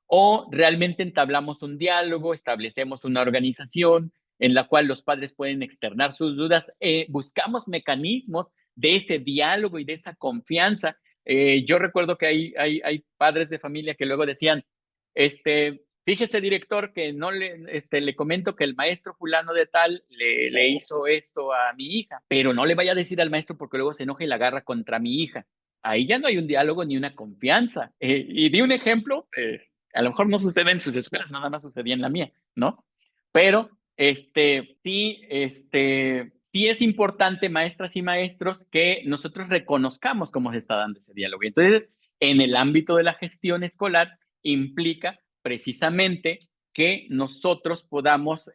O realmente entablamos un diálogo, establecemos una organización en la cual los padres pueden externar sus dudas, buscamos mecanismos de ese diálogo y de esa confianza. Yo recuerdo que hay padres de familia que luego decían, fíjese director que no le comento que el maestro fulano de tal le hizo esto a mi hija, pero no le vaya a decir al maestro porque luego se enoja y la agarra contra mi hija. Ahí ya no hay un diálogo ni una confianza. Y di un ejemplo, a lo mejor no sucede en sus escuelas, nada más sucedía en la mía, ¿no? Pero sí es importante, maestras y maestros, que nosotros reconozcamos cómo se está dando ese diálogo. Y entonces, en el ámbito de la gestión escolar, implica precisamente que nosotros podamos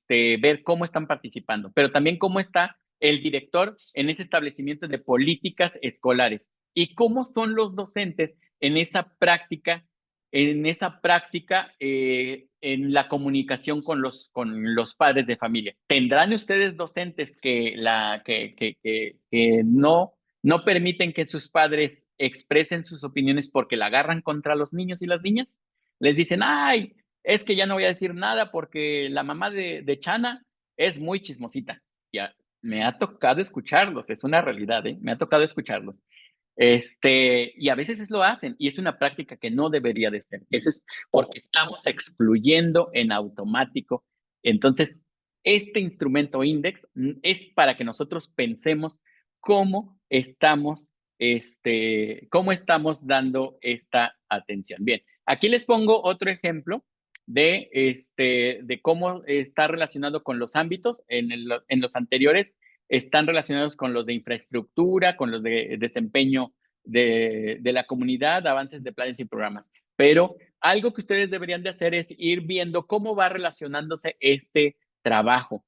ver cómo están participando, pero también cómo está el director en ese establecimiento de políticas escolares y cómo son los docentes en esa práctica en la comunicación con los padres de familia. ¿Tendrán ustedes docentes que no permiten que sus padres expresen sus opiniones porque la agarran contra los niños y las niñas? Les dicen, ay, es que ya no voy a decir nada porque la mamá de Chana es muy chismosita. Ya, me ha tocado escucharlos, es una realidad, ¿eh? Me ha tocado escucharlos. Y a veces lo hacen, y es una práctica que no debería de ser. Eso es porque estamos excluyendo en automático. Entonces, este instrumento index es para que nosotros pensemos cómo estamos, cómo estamos dando esta atención. Bien, aquí les pongo otro ejemplo de cómo está relacionado con los ámbitos. En los anteriores están relacionados con los de infraestructura, con los de desempeño de la comunidad, avances de planes y programas. Pero algo que ustedes deberían de hacer es ir viendo cómo va relacionándose este trabajo.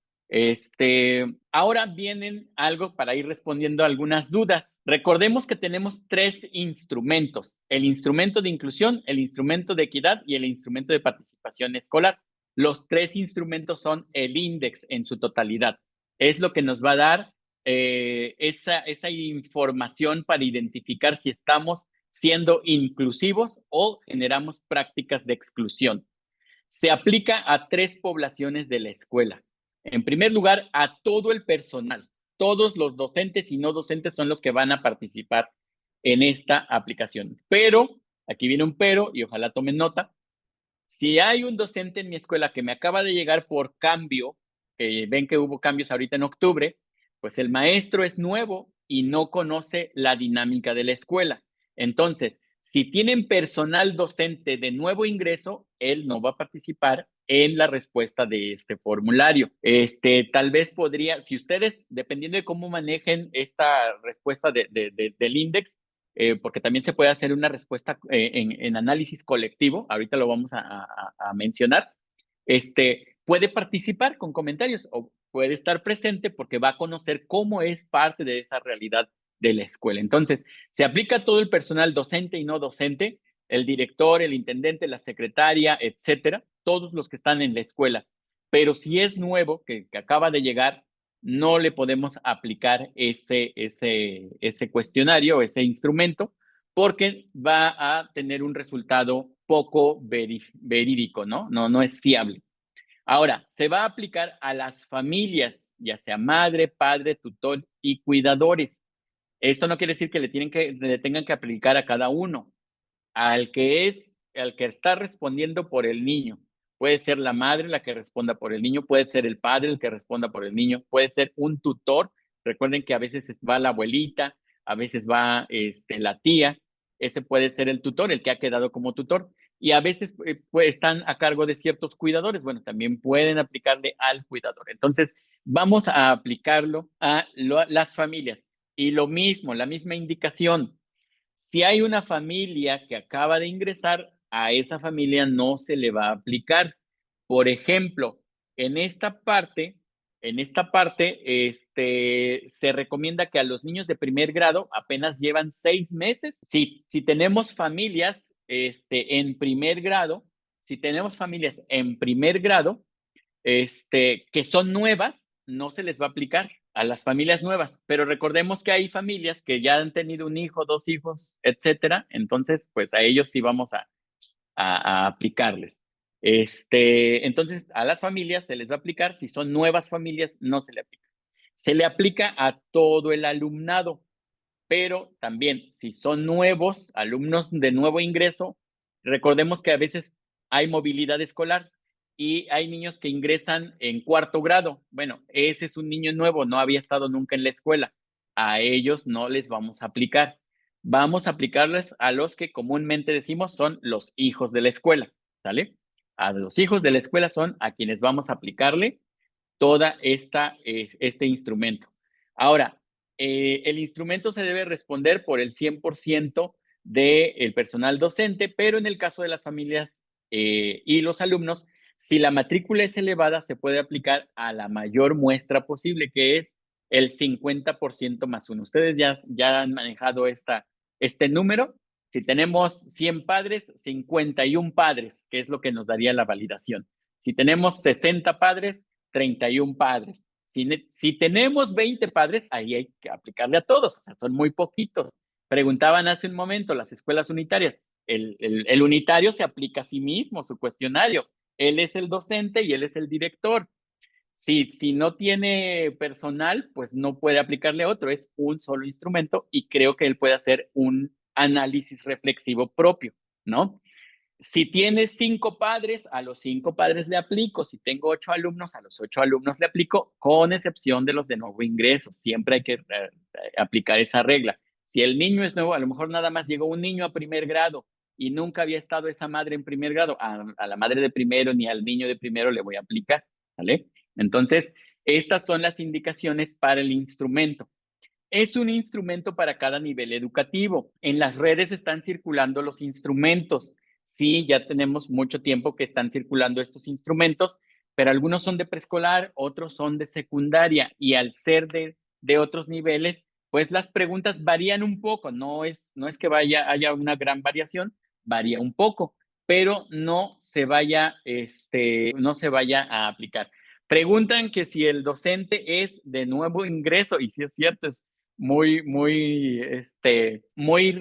Ahora vienen algo para ir respondiendo a algunas dudas. Recordemos que tenemos 3 instrumentos: el instrumento de inclusión, el instrumento de equidad y el instrumento de participación escolar. Los 3 instrumentos son el índice en su totalidad. Es lo que nos va a dar esa información para identificar si estamos siendo inclusivos o generamos prácticas de exclusión. Se aplica a 3 poblaciones de la escuela. En primer lugar, a todo el personal. Todos los docentes y no docentes son los que van a participar en esta aplicación. Pero, aquí viene un pero y ojalá tomen nota. Si hay un docente en mi escuela que me acaba de llegar por cambio, que ven que hubo cambios ahorita en octubre, pues el maestro es nuevo y no conoce la dinámica de la escuela. Entonces, si tienen personal docente de nuevo ingreso, él no va a participar en la respuesta de este formulario. Tal vez podría, si ustedes, dependiendo de cómo manejen esta respuesta del index, porque también se puede hacer una respuesta en análisis colectivo, ahorita lo vamos a mencionar, puede participar con comentarios o puede estar presente porque va a conocer cómo es parte de esa realidad de la escuela. Entonces, se aplica a todo el personal docente y no docente, el director, el intendente, la secretaria, etcétera, todos los que están en la escuela. Pero si es nuevo, que acaba de llegar, no le podemos aplicar ese cuestionario, ese instrumento, porque va a tener un resultado poco verídico, ¿no? No es fiable. Ahora, se va a aplicar a las familias, ya sea madre, padre, tutor y cuidadores. Esto no quiere decir que le tengan que aplicar a cada uno, al que está respondiendo por el niño. Puede ser la madre la que responda por el niño, puede ser el padre el que responda por el niño, puede ser un tutor. Recuerden que a veces va la abuelita, a veces va la tía, ese puede ser el tutor, el que ha quedado como tutor. Y a veces están a cargo de ciertos cuidadores. Bueno, también pueden aplicarle al cuidador. Entonces, vamos a aplicarlo a las familias. Y lo mismo, la misma indicación. Si hay una familia que acaba de ingresar, a esa familia no se le va a aplicar. Por ejemplo, en esta parte, se recomienda que a los niños de primer grado apenas llevan 6 meses. Si tenemos familias en primer grado, si tenemos familias en primer grado, que son nuevas, no se les va a aplicar a las familias nuevas, pero recordemos que hay familias que ya han tenido un hijo, dos hijos, etcétera, entonces, pues a ellos sí vamos a aplicarles. Entonces, a las familias se les va a aplicar, si son nuevas familias, no se le aplica. Se le aplica a todo el alumnado, pero también si son nuevos, alumnos de nuevo ingreso, recordemos que a veces hay movilidad escolar y hay niños que ingresan en cuarto grado. Bueno, ese es un niño nuevo, no había estado nunca en la escuela. A ellos no les vamos a aplicar. Vamos a aplicarles a los que comúnmente decimos son los hijos de la escuela, ¿sale? A los hijos de la escuela son a quienes vamos a aplicarle toda este instrumento. Ahora, el instrumento se debe responder por el 100% del personal docente, pero en el caso de las familias y los alumnos, si la matrícula es elevada, se puede aplicar a la mayor muestra posible, que es el 50% más uno. Ustedes ya han manejado este número. Si tenemos 100 padres, 51 padres, que es lo que nos daría la validación. Si tenemos 60 padres, 31 padres. Si tenemos 20 padres, ahí hay que aplicarle a todos, o sea, son muy poquitos. Preguntaban hace un momento las escuelas unitarias, el unitario se aplica a sí mismo, su cuestionario. Él es el docente y él es el director. Si no tiene personal, pues no puede aplicarle a otro, es un solo instrumento y creo que él puede hacer un análisis reflexivo propio, ¿no? Si tiene 5 padres, a los 5 padres le aplico. Si tengo 8 alumnos, a los 8 alumnos le aplico, con excepción de los de nuevo ingreso. Siempre hay que aplicar esa regla. Si el niño es nuevo, a lo mejor nada más llegó un niño a primer grado y nunca había estado esa madre en primer grado, a la madre de primero ni al niño de primero le voy a aplicar, ¿vale? Entonces, estas son las indicaciones para el instrumento. Es un instrumento para cada nivel educativo. En las redes están circulando los instrumentos. Sí, ya tenemos mucho tiempo que están circulando estos instrumentos, pero algunos son de preescolar, otros son de secundaria y al ser de otros niveles, pues las preguntas varían un poco. No es que haya una gran variación, varía un poco, pero no se vaya a aplicar. Preguntan que si el docente es de nuevo ingreso, y si es cierto, es muy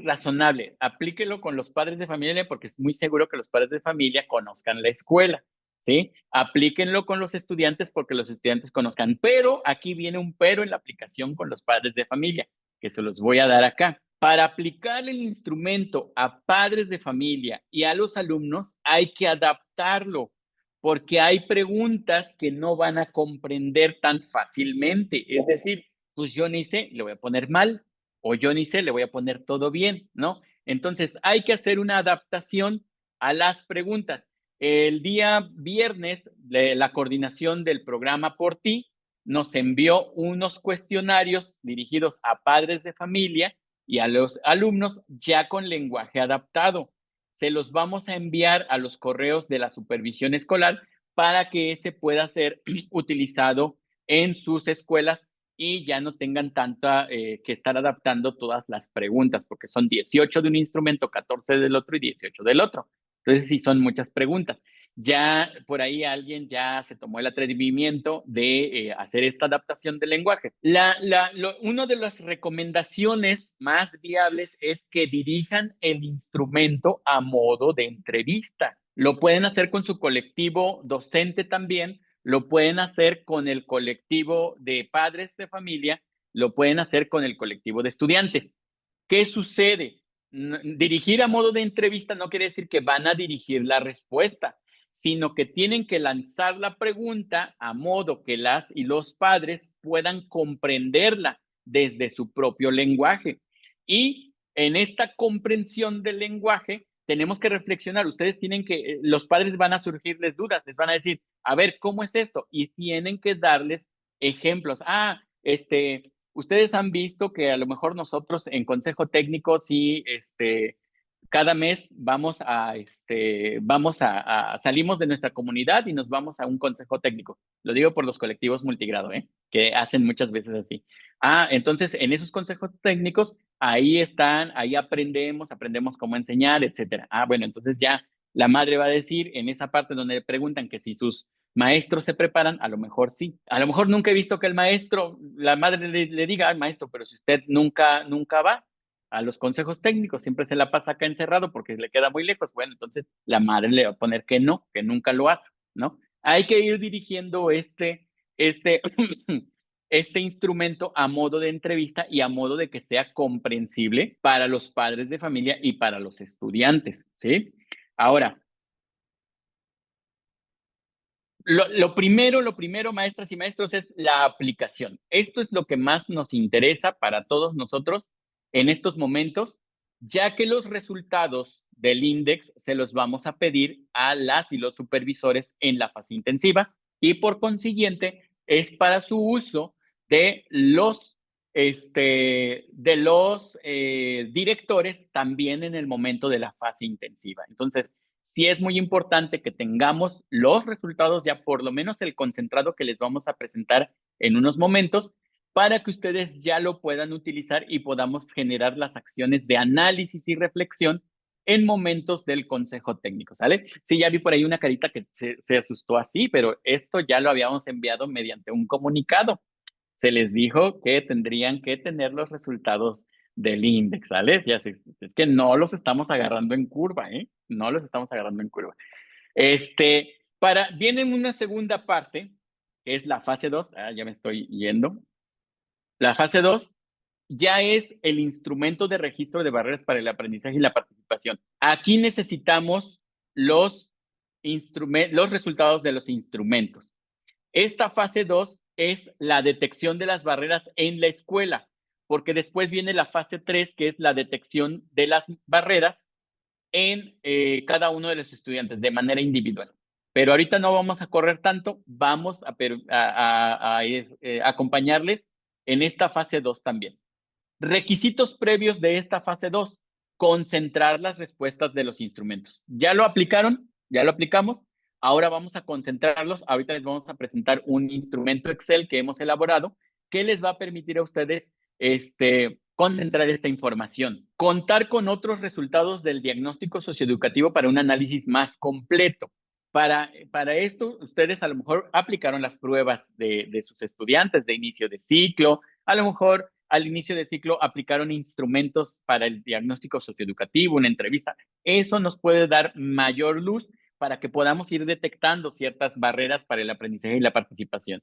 razonable. Aplíquelo con los padres de familia porque es muy seguro que los padres de familia conozcan la escuela, ¿sí? Aplíquenlo con los estudiantes porque los estudiantes conozcan, pero aquí viene un pero en la aplicación con los padres de familia, que se los voy a dar acá. Para aplicar el instrumento a padres de familia y a los alumnos hay que adaptarlo, porque hay preguntas que no van a comprender tan fácilmente. Es decir, pues yo ni sé, le voy a poner mal, o yo ni sé, le voy a poner todo bien, ¿no? Entonces hay que hacer una adaptación a las preguntas. El día viernes, la coordinación del programa Por Ti nos envió unos cuestionarios dirigidos a padres de familia y a los alumnos ya con lenguaje adaptado. Se los vamos a enviar a los correos de la supervisión escolar para que ese pueda ser utilizado en sus escuelas y ya no tengan tanta que estar adaptando todas las preguntas, porque son 18 de un instrumento, 14 del otro y 18 del otro. Entonces, sí son muchas preguntas. Ya por ahí alguien ya se tomó el atrevimiento de hacer esta adaptación del lenguaje. Una de las recomendaciones más viables es que dirijan el instrumento a modo de entrevista. Lo pueden hacer con su colectivo docente también, lo pueden hacer con el colectivo de padres de familia, lo pueden hacer con el colectivo de estudiantes. ¿Qué sucede? Dirigir a modo de entrevista no quiere decir que van a dirigir la respuesta, sino que tienen que lanzar la pregunta a modo que las y los padres puedan comprenderla desde su propio lenguaje. Y en esta comprensión del lenguaje tenemos que reflexionar. Ustedes tienen que, los padres van a surgirles dudas, les van a decir, a ver, ¿cómo es esto? Y tienen que darles ejemplos. Ustedes han visto que a lo mejor nosotros en consejo técnico sí, cada mes salimos de nuestra comunidad y nos vamos a un consejo técnico. Lo digo por los colectivos multigrado, que hacen muchas veces así. Entonces en esos consejos técnicos, ahí están, ahí aprendemos cómo enseñar, etcétera. Bueno, entonces ya la madre va a decir en esa parte donde le preguntan que si sus maestros se preparan, a lo mejor sí. A lo mejor nunca he visto que el maestro, la madre le diga al maestro, pero si usted nunca va a los consejos técnicos, siempre se la pasa acá encerrado porque le queda muy lejos. Bueno, entonces la madre le va a poner que no, que nunca lo hace, ¿no? Hay que ir dirigiendo este, este instrumento a modo de entrevista y a modo de que sea comprensible para los padres de familia y para los estudiantes, ¿sí? Ahora, lo primero, maestras y maestros, es la aplicación. Esto es lo que más nos interesa para todos nosotros en estos momentos, ya que los resultados del INDEX se los vamos a pedir a las y los supervisores en la fase intensiva y por consiguiente es para su uso de los directores también en el momento de la fase intensiva. Entonces, sí es muy importante que tengamos los resultados, ya por lo menos el concentrado que les vamos a presentar en unos momentos, para que ustedes ya lo puedan utilizar y podamos generar las acciones de análisis y reflexión en momentos del consejo técnico, ¿sale? Sí, ya vi por ahí una carita que se asustó así, pero esto ya lo habíamos enviado mediante un comunicado. Se les dijo que tendrían que tener los resultados del índice, ¿sale? Ya sé, es que no los estamos agarrando en curva, ¿eh? No los estamos agarrando en curva. Viene una segunda parte, que es la fase 2. Ya me estoy yendo. La fase 2 ya es el instrumento de registro de barreras para el aprendizaje y la participación. Aquí necesitamos los resultados de los instrumentos. Esta fase 2 es la detección de las barreras en la escuela, porque después viene la fase 3, que es la detección de las barreras en cada uno de los estudiantes de manera individual. Pero ahorita no vamos a correr tanto, vamos a acompañarles en esta fase 2 también. Requisitos previos de esta fase 2, concentrar las respuestas de los instrumentos. ¿Ya lo aplicaron? ¿Ya lo aplicamos? Ahora vamos a concentrarlos. Ahorita les vamos a presentar un instrumento Excel que hemos elaborado que les va a permitir a ustedes concentrar esta información. Contar con otros resultados del diagnóstico socioeducativo para un análisis más completo. Para esto, ustedes a lo mejor aplicaron las pruebas de sus estudiantes de inicio de ciclo, a lo mejor al inicio de ciclo aplicaron instrumentos para el diagnóstico socioeducativo, una entrevista. Eso nos puede dar mayor luz para que podamos ir detectando ciertas barreras para el aprendizaje y la participación.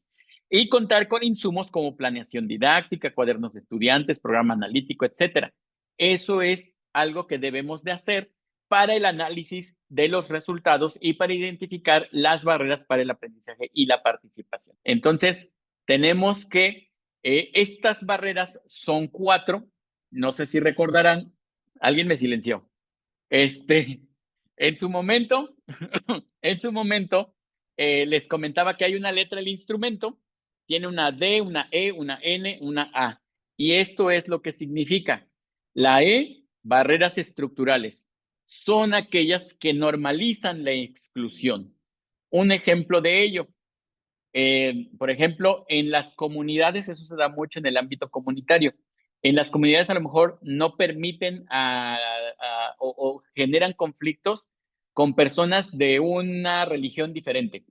Y contar con insumos como planeación didáctica, cuadernos de estudiantes, programa analítico, etcétera. Eso es algo que debemos de hacer para el análisis de los resultados y para identificar las barreras para el aprendizaje y la participación. Entonces, tenemos que estas barreras son 4. No sé si recordarán, alguien me silenció. En su momento, en su momento, les comentaba que hay una letra del instrumento, tiene una D, una E, una N, una A. Y esto es lo que significa. La E, barreras estructurales, son aquellas que normalizan la exclusión. Un ejemplo de ello, por ejemplo, en las comunidades, eso se da mucho en el ámbito comunitario. En las comunidades a lo mejor no permiten o generan conflictos con personas de una religión diferente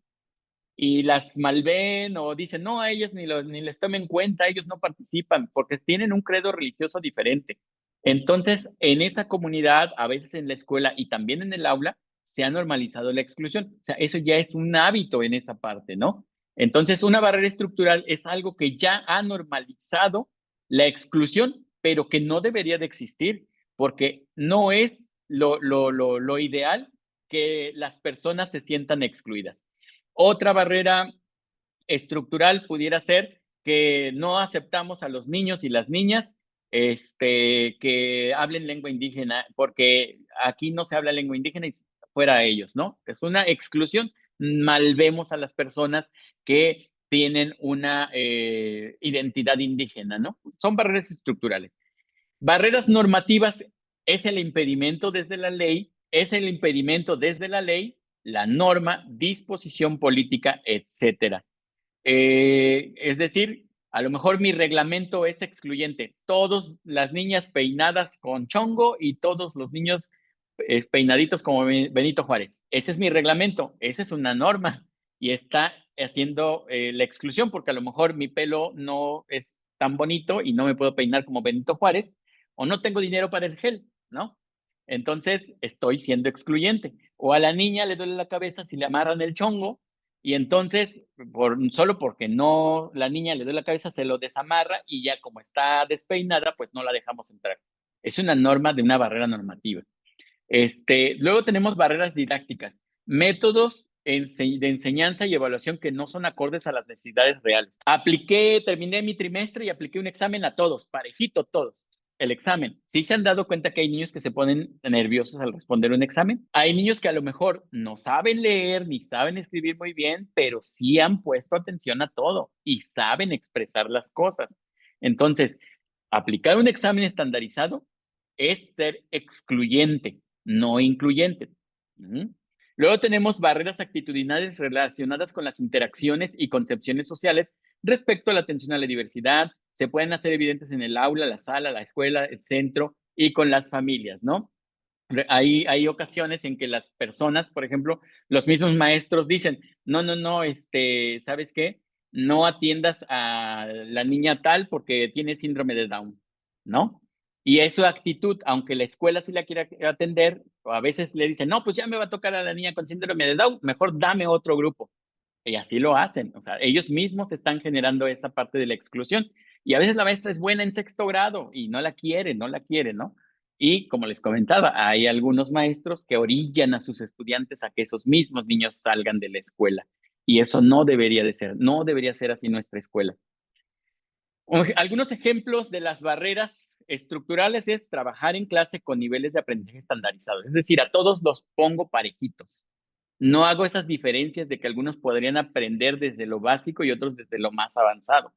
y las malven o dicen, no, a ellas ni les tomen en cuenta, ellos no participan porque tienen un credo religioso diferente. Entonces, en esa comunidad, a veces en la escuela y también en el aula, se ha normalizado la exclusión. O sea, eso ya es un hábito en esa parte, ¿no? Entonces, una barrera estructural es algo que ya ha normalizado la exclusión, pero que no debería de existir, porque no es lo ideal que las personas se sientan excluidas. Otra barrera estructural pudiera ser que no aceptamos a los niños y las niñas que hablen lengua indígena, porque aquí no se habla lengua indígena y fuera ellos, ¿no? Es una exclusión. Malvemos a las personas que tienen una identidad indígena, ¿no? Son barreras estructurales. Barreras normativas es el impedimento desde la ley, es el impedimento desde la ley, la norma, disposición política, etcétera. Es decir, a lo mejor mi reglamento es excluyente. Todas las niñas peinadas con chongo y todos los niños peinaditos como Benito Juárez. Ese es mi reglamento, esa es una norma y está haciendo la exclusión porque a lo mejor mi pelo no es tan bonito y no me puedo peinar como Benito Juárez o no tengo dinero para el gel, ¿no? Entonces estoy siendo excluyente. O a la niña le duele la cabeza si le amarran el chongo y entonces, solo porque no, la niña le duele la cabeza, se lo desamarra y ya como está despeinada, pues no la dejamos entrar. Es una norma de una barrera normativa. Luego tenemos barreras didácticas, métodos de enseñanza y evaluación que no son acordes a las necesidades reales. Terminé mi trimestre y apliqué un examen a todos, parejito todos. El examen. ¿Sí se han dado cuenta que hay niños que se ponen nerviosos al responder un examen? Hay niños que a lo mejor no saben leer ni saben escribir muy bien, pero sí han puesto atención a todo y saben expresar las cosas. Entonces, aplicar un examen estandarizado es ser excluyente, no incluyente. Luego tenemos barreras actitudinales relacionadas con las interacciones y concepciones sociales respecto a la atención a la diversidad. Se pueden hacer evidentes en el aula, la sala, la escuela, el centro y con las familias, ¿no? Hay ocasiones en que las personas, por ejemplo, los mismos maestros dicen, no, no, no, ¿sabes qué? No atiendas a la niña tal porque tiene síndrome de Down, ¿no? Y es su actitud, aunque la escuela sí la quiera atender, o a veces le dicen, no, pues ya me va a tocar a la niña con síndrome de Down, mejor dame otro grupo. Y así lo hacen, o sea, ellos mismos están generando esa parte de la exclusión. Y a veces la maestra es buena en sexto grado y no la quiere, ¿no? Y como les comentaba, hay algunos maestros que orillan a sus estudiantes a que esos mismos niños salgan de la escuela. Y eso no debería de ser, no debería ser así nuestra escuela. Algunos ejemplos de las barreras estructurales es trabajar en clase con niveles de aprendizaje estandarizados, es decir, a todos los pongo parejitos. No hago esas diferencias de que algunos podrían aprender desde lo básico y otros desde lo más avanzado.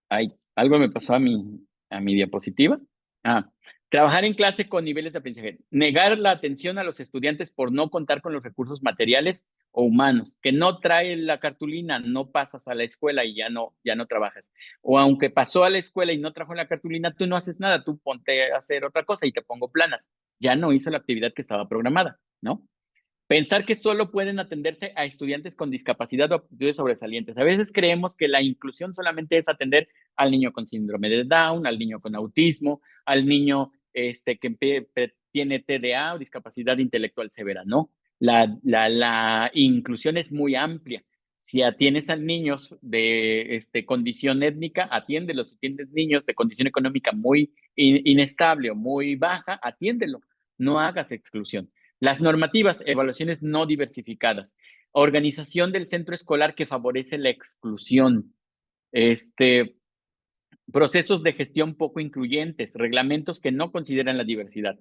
Ay, algo me pasó a mi diapositiva. Ah, trabajar en clase con niveles de aprendizaje. Negar la atención a los estudiantes por no contar con los recursos materiales o humanos. Que no trae la cartulina, no pasas a la escuela y ya no trabajas. O aunque pasó a la escuela y no trajo la cartulina, tú no haces nada, tú ponte a hacer otra cosa y te pongo planas. Ya no hizo la actividad que estaba programada, ¿no? Pensar que solo pueden atenderse a estudiantes con discapacidad o aptitudes sobresalientes. A veces creemos que la inclusión solamente es atender al niño con síndrome de Down, al niño con autismo, al niño que tiene TDA o discapacidad intelectual severa. No, la inclusión es muy amplia. Si atiendes a niños de condición étnica, atiéndelos. Si tienes niños de condición económica muy inestable o muy baja, atiéndelo, no hagas exclusión. Las normativas, evaluaciones no diversificadas, organización del centro escolar que favorece la exclusión, procesos de gestión poco incluyentes, reglamentos que no consideran la diversidad.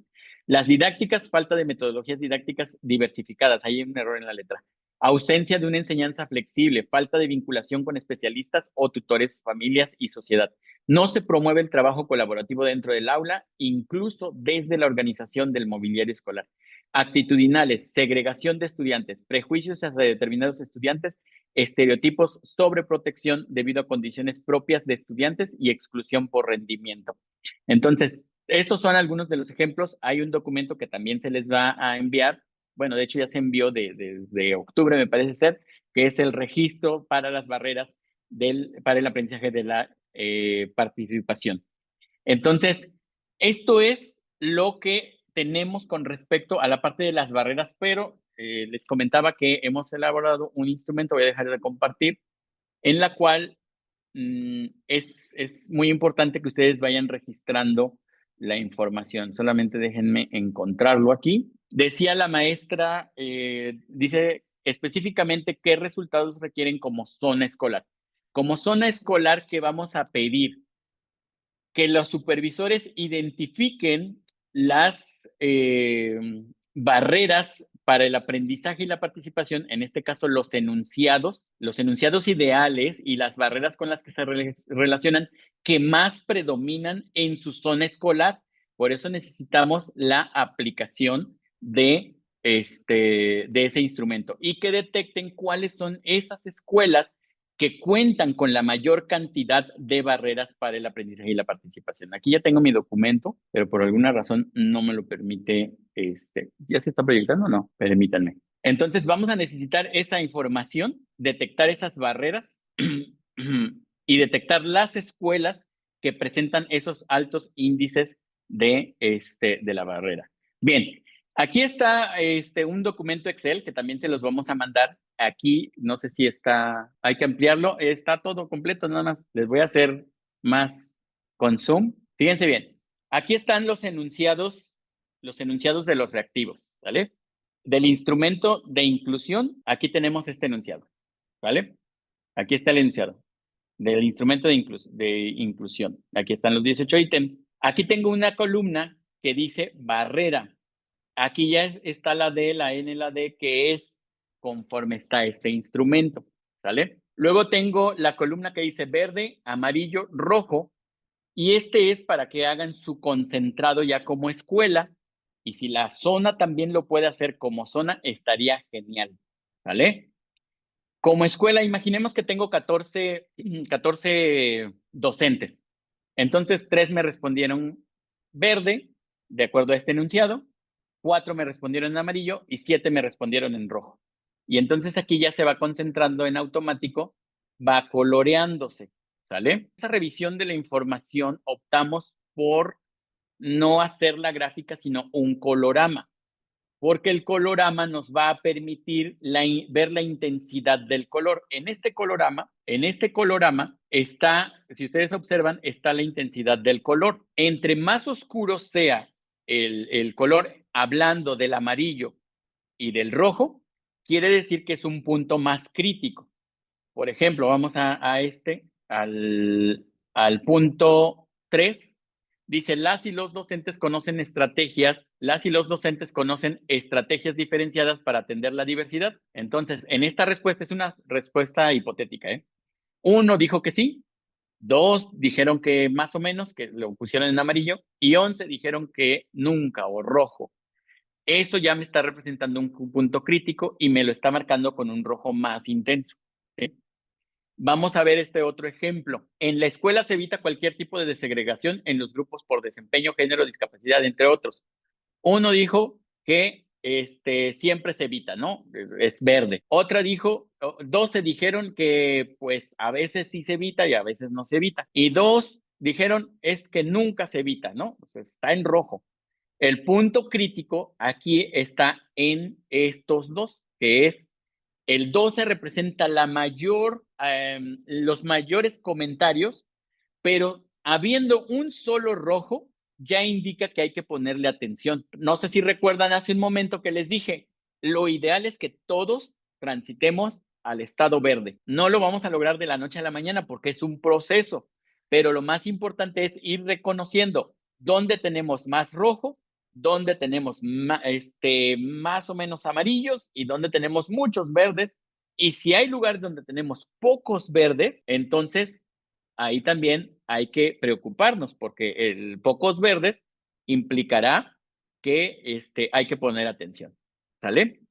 Las didácticas, falta de metodologías didácticas diversificadas, hay un error en la letra. Ausencia de una enseñanza flexible, falta de vinculación con especialistas o tutores, familias y sociedad. No se promueve el trabajo colaborativo dentro del aula, incluso desde la organización del mobiliario escolar. Actitudinales, segregación de estudiantes, prejuicios hacia determinados estudiantes, estereotipos sobre protección debido a condiciones propias de estudiantes y exclusión por rendimiento. Entonces, estos son algunos de los ejemplos. Hay un documento que también se les va a enviar. Bueno, de hecho ya se envió desde octubre, me parece ser, que es el registro para las barreras para el aprendizaje de la participación. Entonces, esto es lo que tenemos con respecto a la parte de las barreras, pero les comentaba que hemos elaborado un instrumento, voy a dejar de compartir, en la cual es muy importante que ustedes vayan registrando la información. Solamente déjenme encontrarlo aquí. Decía la maestra, dice específicamente qué resultados requieren como zona escolar. Como zona escolar que vamos a pedir que los supervisores identifiquen las barreras para el aprendizaje y la participación, en este caso los enunciados ideales y las barreras con las que se relacionan que más predominan en su zona escolar. Por eso necesitamos la aplicación de ese instrumento y que detecten cuáles son esas escuelas que cuentan con la mayor cantidad de barreras para el aprendizaje y la participación. Aquí ya tengo mi documento, pero por alguna razón no me lo permite, ¿ya se está proyectando o no? Permítanme. Entonces vamos a necesitar esa información, detectar esas barreras y detectar las escuelas que presentan esos altos índices de la barrera. Bien, aquí está un documento Excel que también se los vamos a mandar. Aquí no sé si hay que ampliarlo, está todo completo, nada más les voy a hacer más con zoom. Fíjense bien, aquí están los enunciados de los reactivos, ¿vale? Del instrumento de inclusión, aquí tenemos este enunciado, ¿vale? Aquí está el enunciado del instrumento de inclusión. Aquí están los 18 ítems. Aquí tengo una columna que dice barrera. Aquí ya está la D, la N, la D, que es conforme está este instrumento, ¿sale? Luego tengo la columna que dice verde, amarillo, rojo, y este es para que hagan su concentrado ya como escuela, y si la zona también lo puede hacer como zona, estaría genial, ¿vale? Como escuela, imaginemos que tengo 14 docentes. Entonces, 3 me respondieron verde, de acuerdo a este enunciado, 4 me respondieron en amarillo y 7 me respondieron en rojo. Y entonces aquí ya se va concentrando en automático, va coloreándose, ¿sale? Esa revisión de la información optamos por no hacer la gráfica, sino un colorama, porque el colorama nos va a permitir ver la intensidad del color. En este colorama está, si ustedes observan, está la intensidad del color. Entre más oscuro sea el color, hablando del amarillo y del rojo, quiere decir que es un punto más crítico. Por ejemplo, vamos al punto 3. Dice, las y los docentes conocen diferenciadas para atender la diversidad. Entonces, en esta respuesta, es una respuesta hipotética, ¿eh? 1 dijo que sí, 2 dijeron que más o menos, que lo pusieron en amarillo, y 11 dijeron que nunca o rojo. Eso ya me está representando un punto crítico y me lo está marcando con un rojo más intenso, ¿sí? Vamos a ver este otro ejemplo. En la escuela se evita cualquier tipo de desegregación en los grupos por desempeño, género, discapacidad, entre otros. 1 dijo que siempre se evita, ¿no? Es verde. Otra dijo, 12 dijeron que pues a veces sí se evita y a veces no se evita. Y 2 dijeron es que nunca se evita, ¿no? Pues está en rojo. El punto crítico aquí está en estos 2, que es el 12 representa los mayores comentarios, pero habiendo un solo rojo, ya indica que hay que ponerle atención. No sé si recuerdan hace un momento que les dije, lo ideal es que todos transitemos al estado verde. No lo vamos a lograr de la noche a la mañana porque es un proceso, pero lo más importante es ir reconociendo dónde tenemos más rojo, dónde tenemos más o menos amarillos y dónde tenemos muchos verdes. Y si hay lugares donde tenemos pocos verdes, entonces ahí también hay que preocuparnos porque el pocos verdes implicará que hay que poner atención, ¿sale?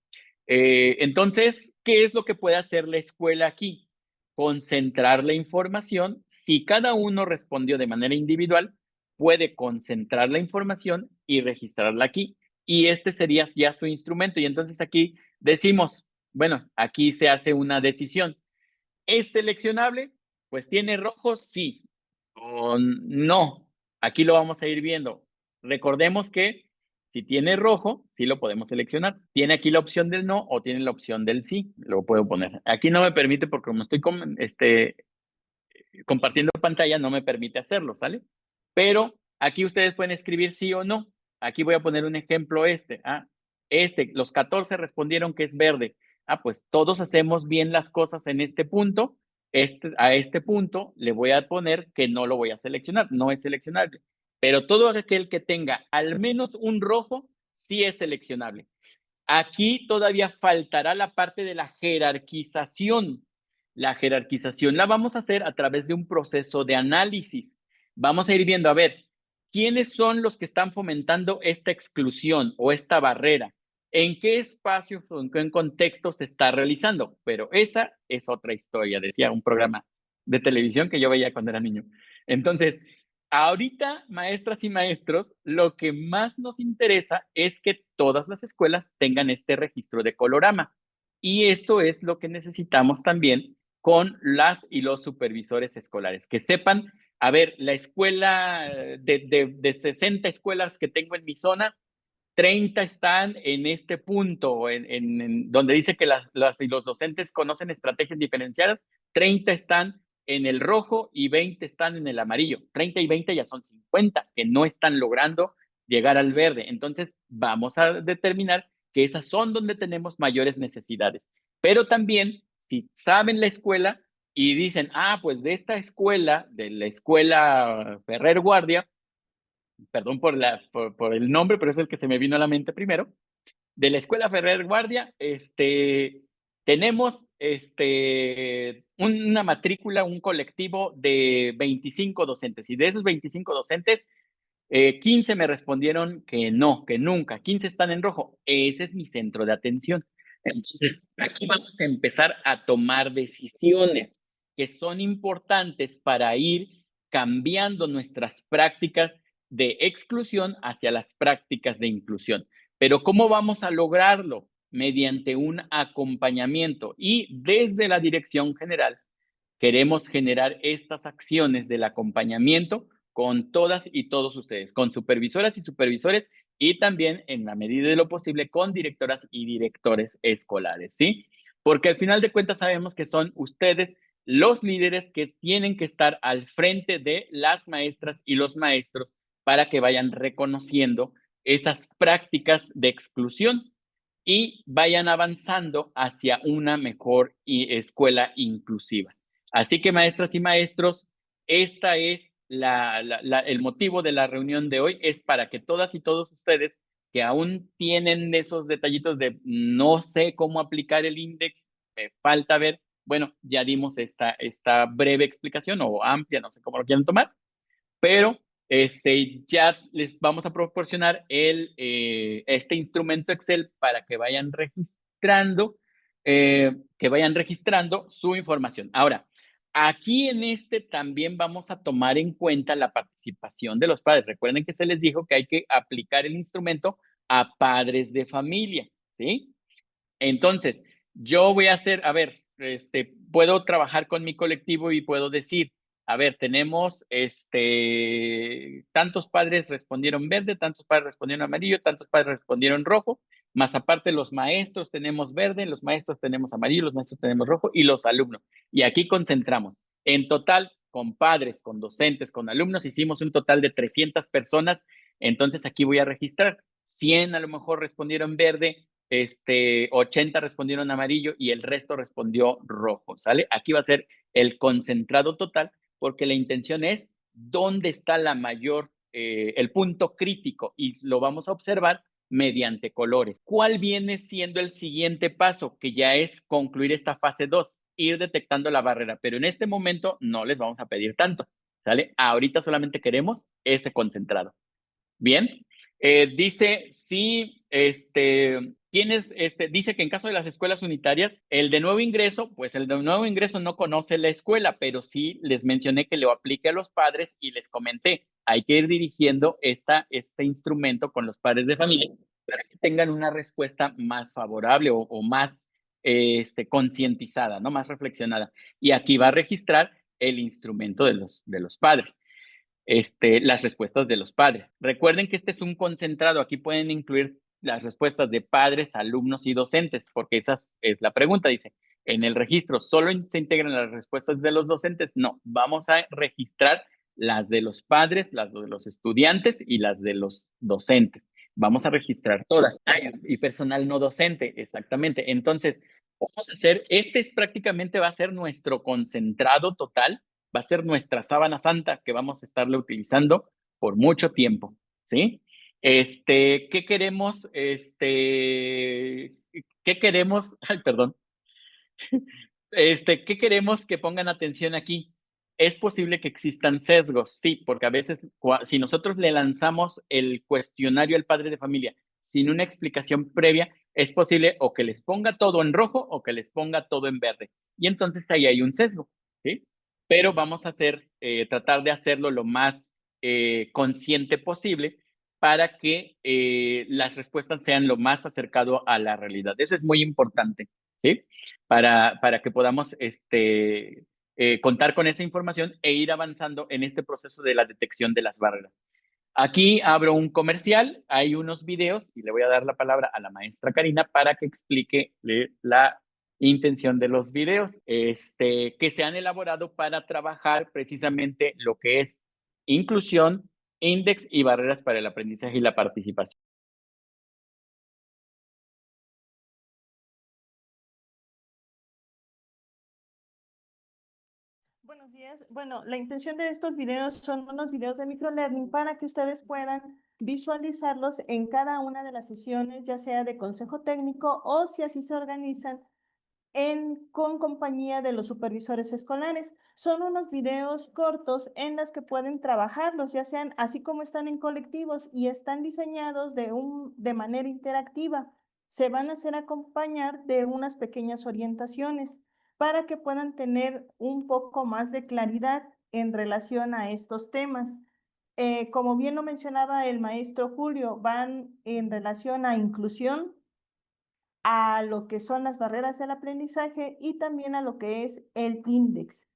Entonces, ¿qué es lo que puede hacer la escuela aquí? Concentrar la información. Si cada uno respondió de manera individual, puede concentrar la información y registrarla aquí. Y este sería ya su instrumento. Y entonces aquí decimos, bueno, aquí se hace una decisión. ¿Es seleccionable? Pues tiene rojo, sí o no. Aquí lo vamos a ir viendo. Recordemos que si tiene rojo, sí lo podemos seleccionar. Tiene aquí la opción del no o tiene la opción del sí. Lo puedo poner. Aquí no me permite porque como estoy compartiendo pantalla, no me permite hacerlo, ¿sale? Pero aquí ustedes pueden escribir sí o no. Aquí voy a poner un ejemplo los 14 respondieron que es verde. Pues todos hacemos bien las cosas en este punto. A este punto le voy a poner que no lo voy a seleccionar, no es seleccionable. Pero todo aquel que tenga al menos un rojo, sí es seleccionable. Aquí todavía faltará la parte de la jerarquización. La jerarquización la vamos a hacer a través de un proceso de análisis. Vamos a ir viendo, a ver, ¿quiénes son los que están fomentando esta exclusión o esta barrera? ¿En qué espacio o en qué contexto se está realizando? Pero esa es otra historia, decía un programa de televisión que yo veía cuando era niño. Entonces, ahorita, maestras y maestros, lo que más nos interesa es que todas las escuelas tengan este registro de colorama. Y esto es lo que necesitamos también con las y los supervisores escolares, que sepan, a ver, la escuela de 60 escuelas que tengo en mi zona, 30 están en este punto, donde dice que las y los docentes conocen estrategias diferenciadas, 30 están en el rojo y 20 están en el amarillo. 30 y 20 ya son 50 que no están logrando llegar al verde. Entonces, vamos a determinar que esas son donde tenemos mayores necesidades. Pero también, si saben la escuela y dicen, pues de esta escuela, de la escuela Ferrer Guardia, perdón por el nombre, pero es el que se me vino a la mente primero, de la Escuela Ferrer Guardia, tenemos una matrícula, un colectivo de 25 docentes, y de esos 25 docentes, 15 me respondieron que no, que nunca, 15 están en rojo. Ese es mi centro de atención. Entonces, aquí vamos a empezar a tomar decisiones que son importantes para ir cambiando nuestras prácticas de exclusión hacia las prácticas de inclusión. Pero ¿cómo vamos a lograrlo? Mediante un acompañamiento y desde la dirección general queremos generar estas acciones del acompañamiento con todas y todos ustedes, con supervisoras y supervisores y también, en la medida de lo posible, con directoras y directores escolares, ¿sí? Porque al final de cuentas sabemos que son ustedes los líderes que tienen que estar al frente de las maestras y los maestros para que vayan reconociendo esas prácticas de exclusión y vayan avanzando hacia una mejor escuela inclusiva. Así que, maestras y maestros, esta es el motivo de la reunión de hoy, es para que todas y todos ustedes que aún tienen esos detallitos de no sé cómo aplicar el índice, me falta ver, bueno, ya dimos esta breve explicación o amplia, no sé cómo lo quieran tomar, pero ya les vamos a proporcionar este instrumento Excel para que vayan registrando su información. Ahora, aquí en también vamos a tomar en cuenta la participación de los padres. Recuerden que se les dijo que hay que aplicar el instrumento a padres de familia, ¿sí? Entonces, yo voy a hacer, a ver, puedo trabajar con mi colectivo y puedo decir, a ver, tenemos, tantos padres respondieron verde, tantos padres respondieron amarillo, tantos padres respondieron rojo, más aparte los maestros tenemos verde, los maestros tenemos amarillo, los maestros tenemos rojo y los alumnos. Y aquí concentramos. En total, con padres, con docentes, con alumnos, hicimos un total de 300 personas, entonces aquí voy a registrar. 100 a lo mejor respondieron verde, 80 respondieron amarillo y el resto respondió rojo, ¿sale? Aquí va a ser el concentrado total, porque la intención es dónde está la mayor, el punto crítico, y lo vamos a observar mediante colores. ¿Cuál viene siendo el siguiente paso? Que ya es concluir esta fase 2, ir detectando la barrera, pero en este momento no les vamos a pedir tanto, ¿sale? Ahorita solamente queremos ese concentrado. Bien, dice, sí, dice que en caso de las escuelas unitarias, el de nuevo ingreso, pues el de nuevo ingreso no conoce la escuela, pero sí les mencioné que lo aplique a los padres y les comenté, hay que ir dirigiendo este instrumento con los padres de familia para que tengan una respuesta más favorable o más concientizada, ¿no? Más reflexionada. Y aquí va a registrar el instrumento de los padres. Las respuestas de los padres. Recuerden que este es un concentrado, aquí pueden incluir las respuestas de padres, alumnos y docentes, porque esa es la pregunta, dice, en el registro solo se integran las respuestas de los docentes, no, vamos a registrar las de los padres, las de los estudiantes y las de los docentes. Vamos a registrar todas. Y personal no docente, exactamente. Entonces, vamos a hacer, es prácticamente va a ser nuestro concentrado total, va a ser nuestra sábana santa que vamos a estarle utilizando por mucho tiempo, ¿sí? ¿Qué queremos? ¿Qué queremos? Ay, perdón. ¿Qué queremos que pongan atención aquí? Es posible que existan sesgos, sí, porque a veces si nosotros le lanzamos el cuestionario al padre de familia sin una explicación previa, es posible o que les ponga todo en rojo o que les ponga todo en verde. Y entonces ahí hay un sesgo, ¿sí? Pero vamos a tratar de hacerlo lo más consciente posible para que las respuestas sean lo más acercado a la realidad. Eso es muy importante, ¿sí? Para que podamos contar con esa información e ir avanzando en este proceso de la detección de las barreras. Aquí abro un comercial, hay unos videos y le voy a dar la palabra a la maestra Karina para que explique la intención de los videos que se han elaborado para trabajar precisamente lo que es inclusión, índice y barreras para el aprendizaje y la participación. Buenos días. Bueno, la intención de estos videos son unos videos de microlearning para que ustedes puedan visualizarlos en cada una de las sesiones, ya sea de consejo técnico o si así se organizan con compañía de los supervisores escolares. Son unos videos cortos en los que pueden trabajarlos, ya sean así como están en colectivos y están diseñados de manera interactiva. Se van a hacer acompañar de unas pequeñas orientaciones para que puedan tener un poco más de claridad en relación a estos temas. Como bien lo mencionaba el maestro Julio, van en relación a inclusión, a lo que son las barreras del aprendizaje y también a lo que es el índice.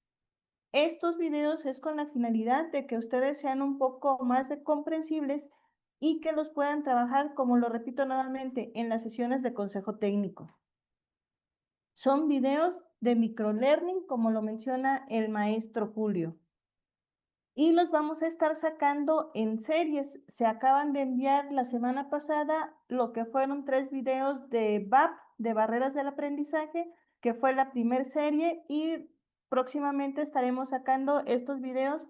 Estos videos es con la finalidad de que ustedes sean un poco más comprensibles y que los puedan trabajar, como lo repito nuevamente, en las sesiones de consejo técnico. Son videos de microlearning, como lo menciona el maestro Julio. Y los vamos a estar sacando en series. Se acaban de enviar la semana pasada lo que fueron 3 videos de BAP, de barreras del aprendizaje, que fue la primera serie, y próximamente estaremos sacando estos videos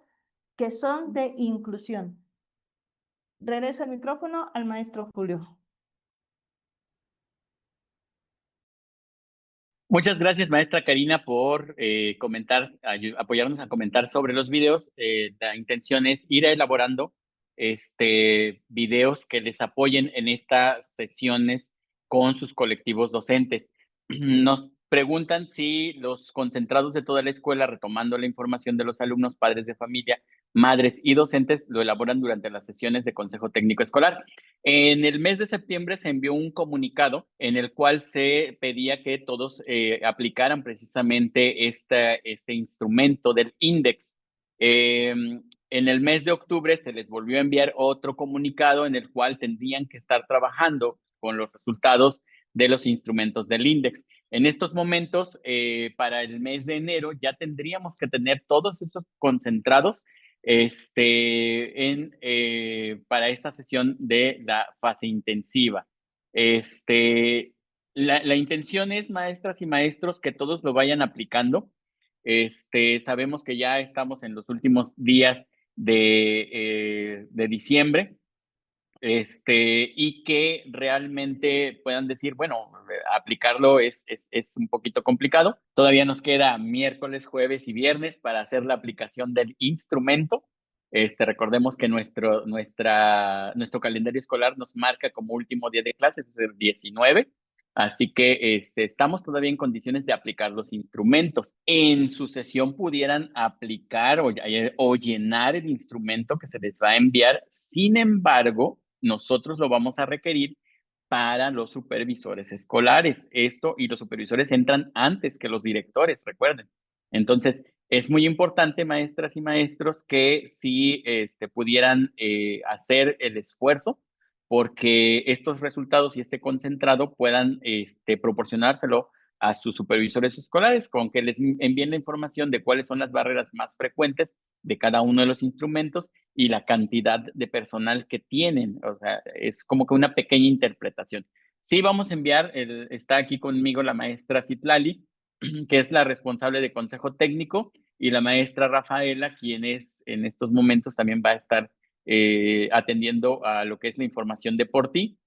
que son de inclusión. Regreso el micrófono al maestro Julio. Muchas gracias, maestra Karina, por apoyarnos a comentar sobre los videos. La intención es ir elaborando videos que les apoyen en estas sesiones con sus colectivos docentes. Nos preguntan si los concentrados de toda la escuela, retomando la información de los alumnos, padres de familia, madres y docentes, lo elaboran durante las sesiones de consejo técnico escolar. En el mes de septiembre se envió un comunicado en el cual se pedía que todos aplicaran precisamente este instrumento del índice. En el mes de octubre se les volvió a enviar otro comunicado en el cual tendrían que estar trabajando con los resultados de los instrumentos del INDEX. En estos momentos, para el mes de enero, ya tendríamos que tener todos esos concentrados para esta sesión de la fase intensiva. La intención es, maestras y maestros, que todos lo vayan aplicando. Sabemos que ya estamos en los últimos días de diciembre, y que realmente puedan decir, bueno, aplicarlo es un poquito complicado. Todavía nos queda miércoles, jueves y viernes para hacer la aplicación del instrumento. Recordemos que nuestro calendario escolar nos marca como último día de clases, es el 19. Así que estamos todavía en condiciones de aplicar los instrumentos. En su sesión pudieran aplicar o llenar el instrumento que se les va a enviar. Sin embargo, nosotros lo vamos a requerir para los supervisores escolares. Esto y los supervisores entran antes que los directores, recuerden. Entonces, es muy importante, maestras y maestros, que si pudieran hacer el esfuerzo porque estos resultados y este concentrado puedan proporcionárselo a sus supervisores escolares, con que les envíen la información de cuáles son las barreras más frecuentes de cada uno de los instrumentos y la cantidad de personal que tienen. O sea, es como que una pequeña interpretación. Sí, vamos a enviar, está aquí conmigo la maestra Citlali, que es la responsable de consejo técnico, y la maestra Rafaela, quien es en estos momentos también va a estar atendiendo a lo que es la información de por ti,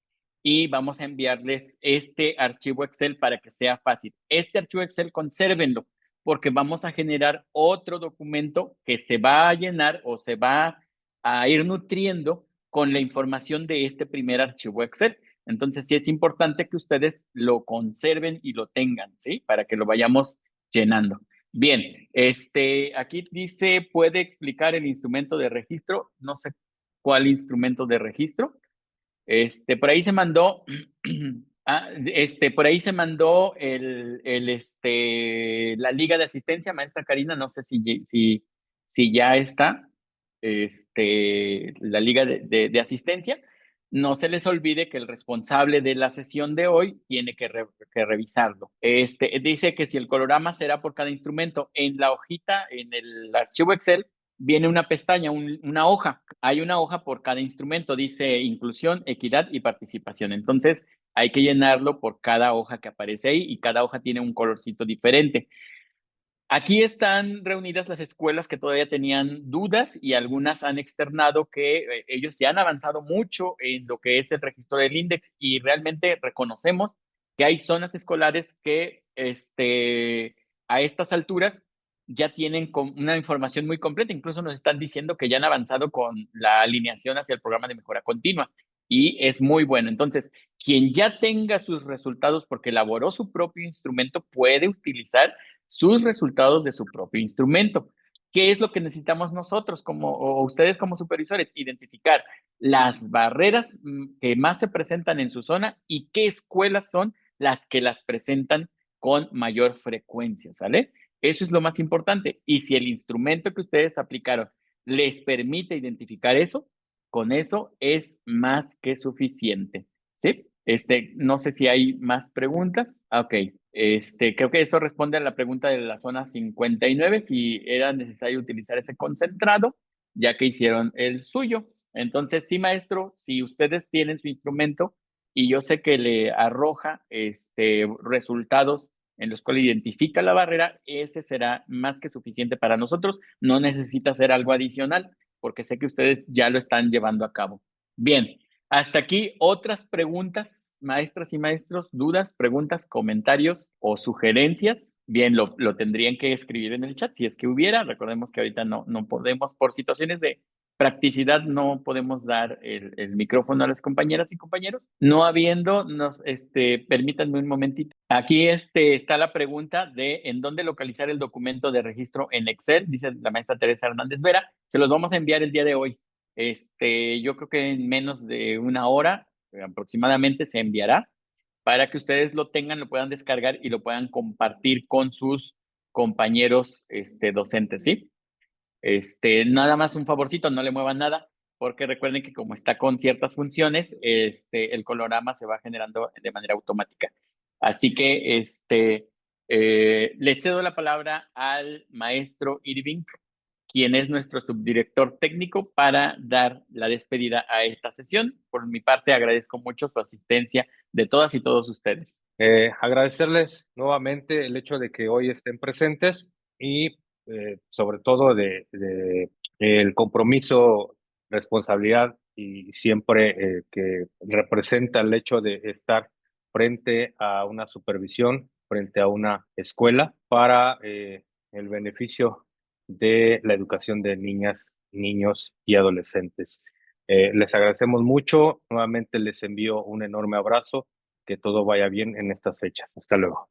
y vamos a enviarles este archivo Excel para que sea fácil. Este archivo Excel consérvenlo, porque vamos a generar otro documento que se va a llenar o se va a ir nutriendo con la información de este primer archivo Excel. Entonces, sí es importante que ustedes lo conserven y lo tengan, ¿sí? Para que lo vayamos llenando. Bien, aquí dice, ¿puede explicar el instrumento de registro? No sé cuál instrumento de registro. Por ahí se mandó, por ahí se mandó la liga de asistencia, maestra Karina, no sé si ya está, la liga de asistencia. No se les olvide que el responsable de la sesión de hoy tiene que revisarlo. Dice que si el colorama será por cada instrumento, en la hojita, en el archivo Excel, viene una pestaña, una hoja. Hay una hoja por cada instrumento, dice inclusión, equidad y participación. Entonces, hay que llenarlo por cada hoja que aparece ahí, y cada hoja tiene un colorcito diferente. Aquí están reunidas las escuelas que todavía tenían dudas, y algunas han externado que ellos ya han avanzado mucho en lo que es el registro del INDEX, y realmente reconocemos que hay zonas escolares que a estas alturas ya tienen una información muy completa. Incluso nos están diciendo que ya han avanzado con la alineación hacia el programa de mejora continua, y es muy bueno. Entonces, quien ya tenga sus resultados porque elaboró su propio instrumento puede utilizar sus resultados de su propio instrumento. ¿Qué es lo que necesitamos nosotros o ustedes como supervisores? Identificar las barreras que más se presentan en su zona y qué escuelas son las que las presentan con mayor frecuencia, ¿sale? Eso es lo más importante. Y si el instrumento que ustedes aplicaron les permite identificar eso, con eso es más que suficiente, ¿sí? No sé si hay más preguntas. Ok. Creo que eso responde a la pregunta de la zona 59, si era necesario utilizar ese concentrado, ya que hicieron el suyo. Entonces, sí, maestro, si ustedes tienen su instrumento y yo sé que le arroja resultados en los cuales identifica la barrera, ese será más que suficiente para nosotros. No necesita hacer algo adicional, porque sé que ustedes ya lo están llevando a cabo. Bien. Hasta aquí, otras preguntas, maestras y maestros, dudas, preguntas, comentarios o sugerencias. Bien, lo tendrían que escribir en el chat si es que hubiera. Recordemos que ahorita no podemos, por situaciones de practicidad, no podemos dar el micrófono a las compañeras y compañeros. No habiendo, permítanme un momentito. Aquí está la pregunta de en dónde localizar el documento de registro en Excel, dice la maestra Teresa Hernández Vera. Se los vamos a enviar el día de hoy. Yo creo que en menos de una hora aproximadamente se enviará para que ustedes lo tengan, lo puedan descargar y lo puedan compartir con sus compañeros docentes, ¿sí? Nada más un favorcito, no le muevan nada, porque recuerden que como está con ciertas funciones, el colorama se va generando de manera automática. Así que le cedo la palabra al maestro Irving, quien es nuestro subdirector técnico, para dar la despedida a esta sesión. Por mi parte, agradezco mucho su asistencia de todas y todos ustedes. Agradecerles nuevamente el hecho de que hoy estén presentes y sobre todo de el compromiso, responsabilidad y siempre que representa el hecho de estar frente a una supervisión, frente a una escuela para el beneficio de la educación de niñas, niños y adolescentes. Les agradecemos mucho, nuevamente les envío un enorme abrazo, que todo vaya bien en estas fechas. Hasta luego.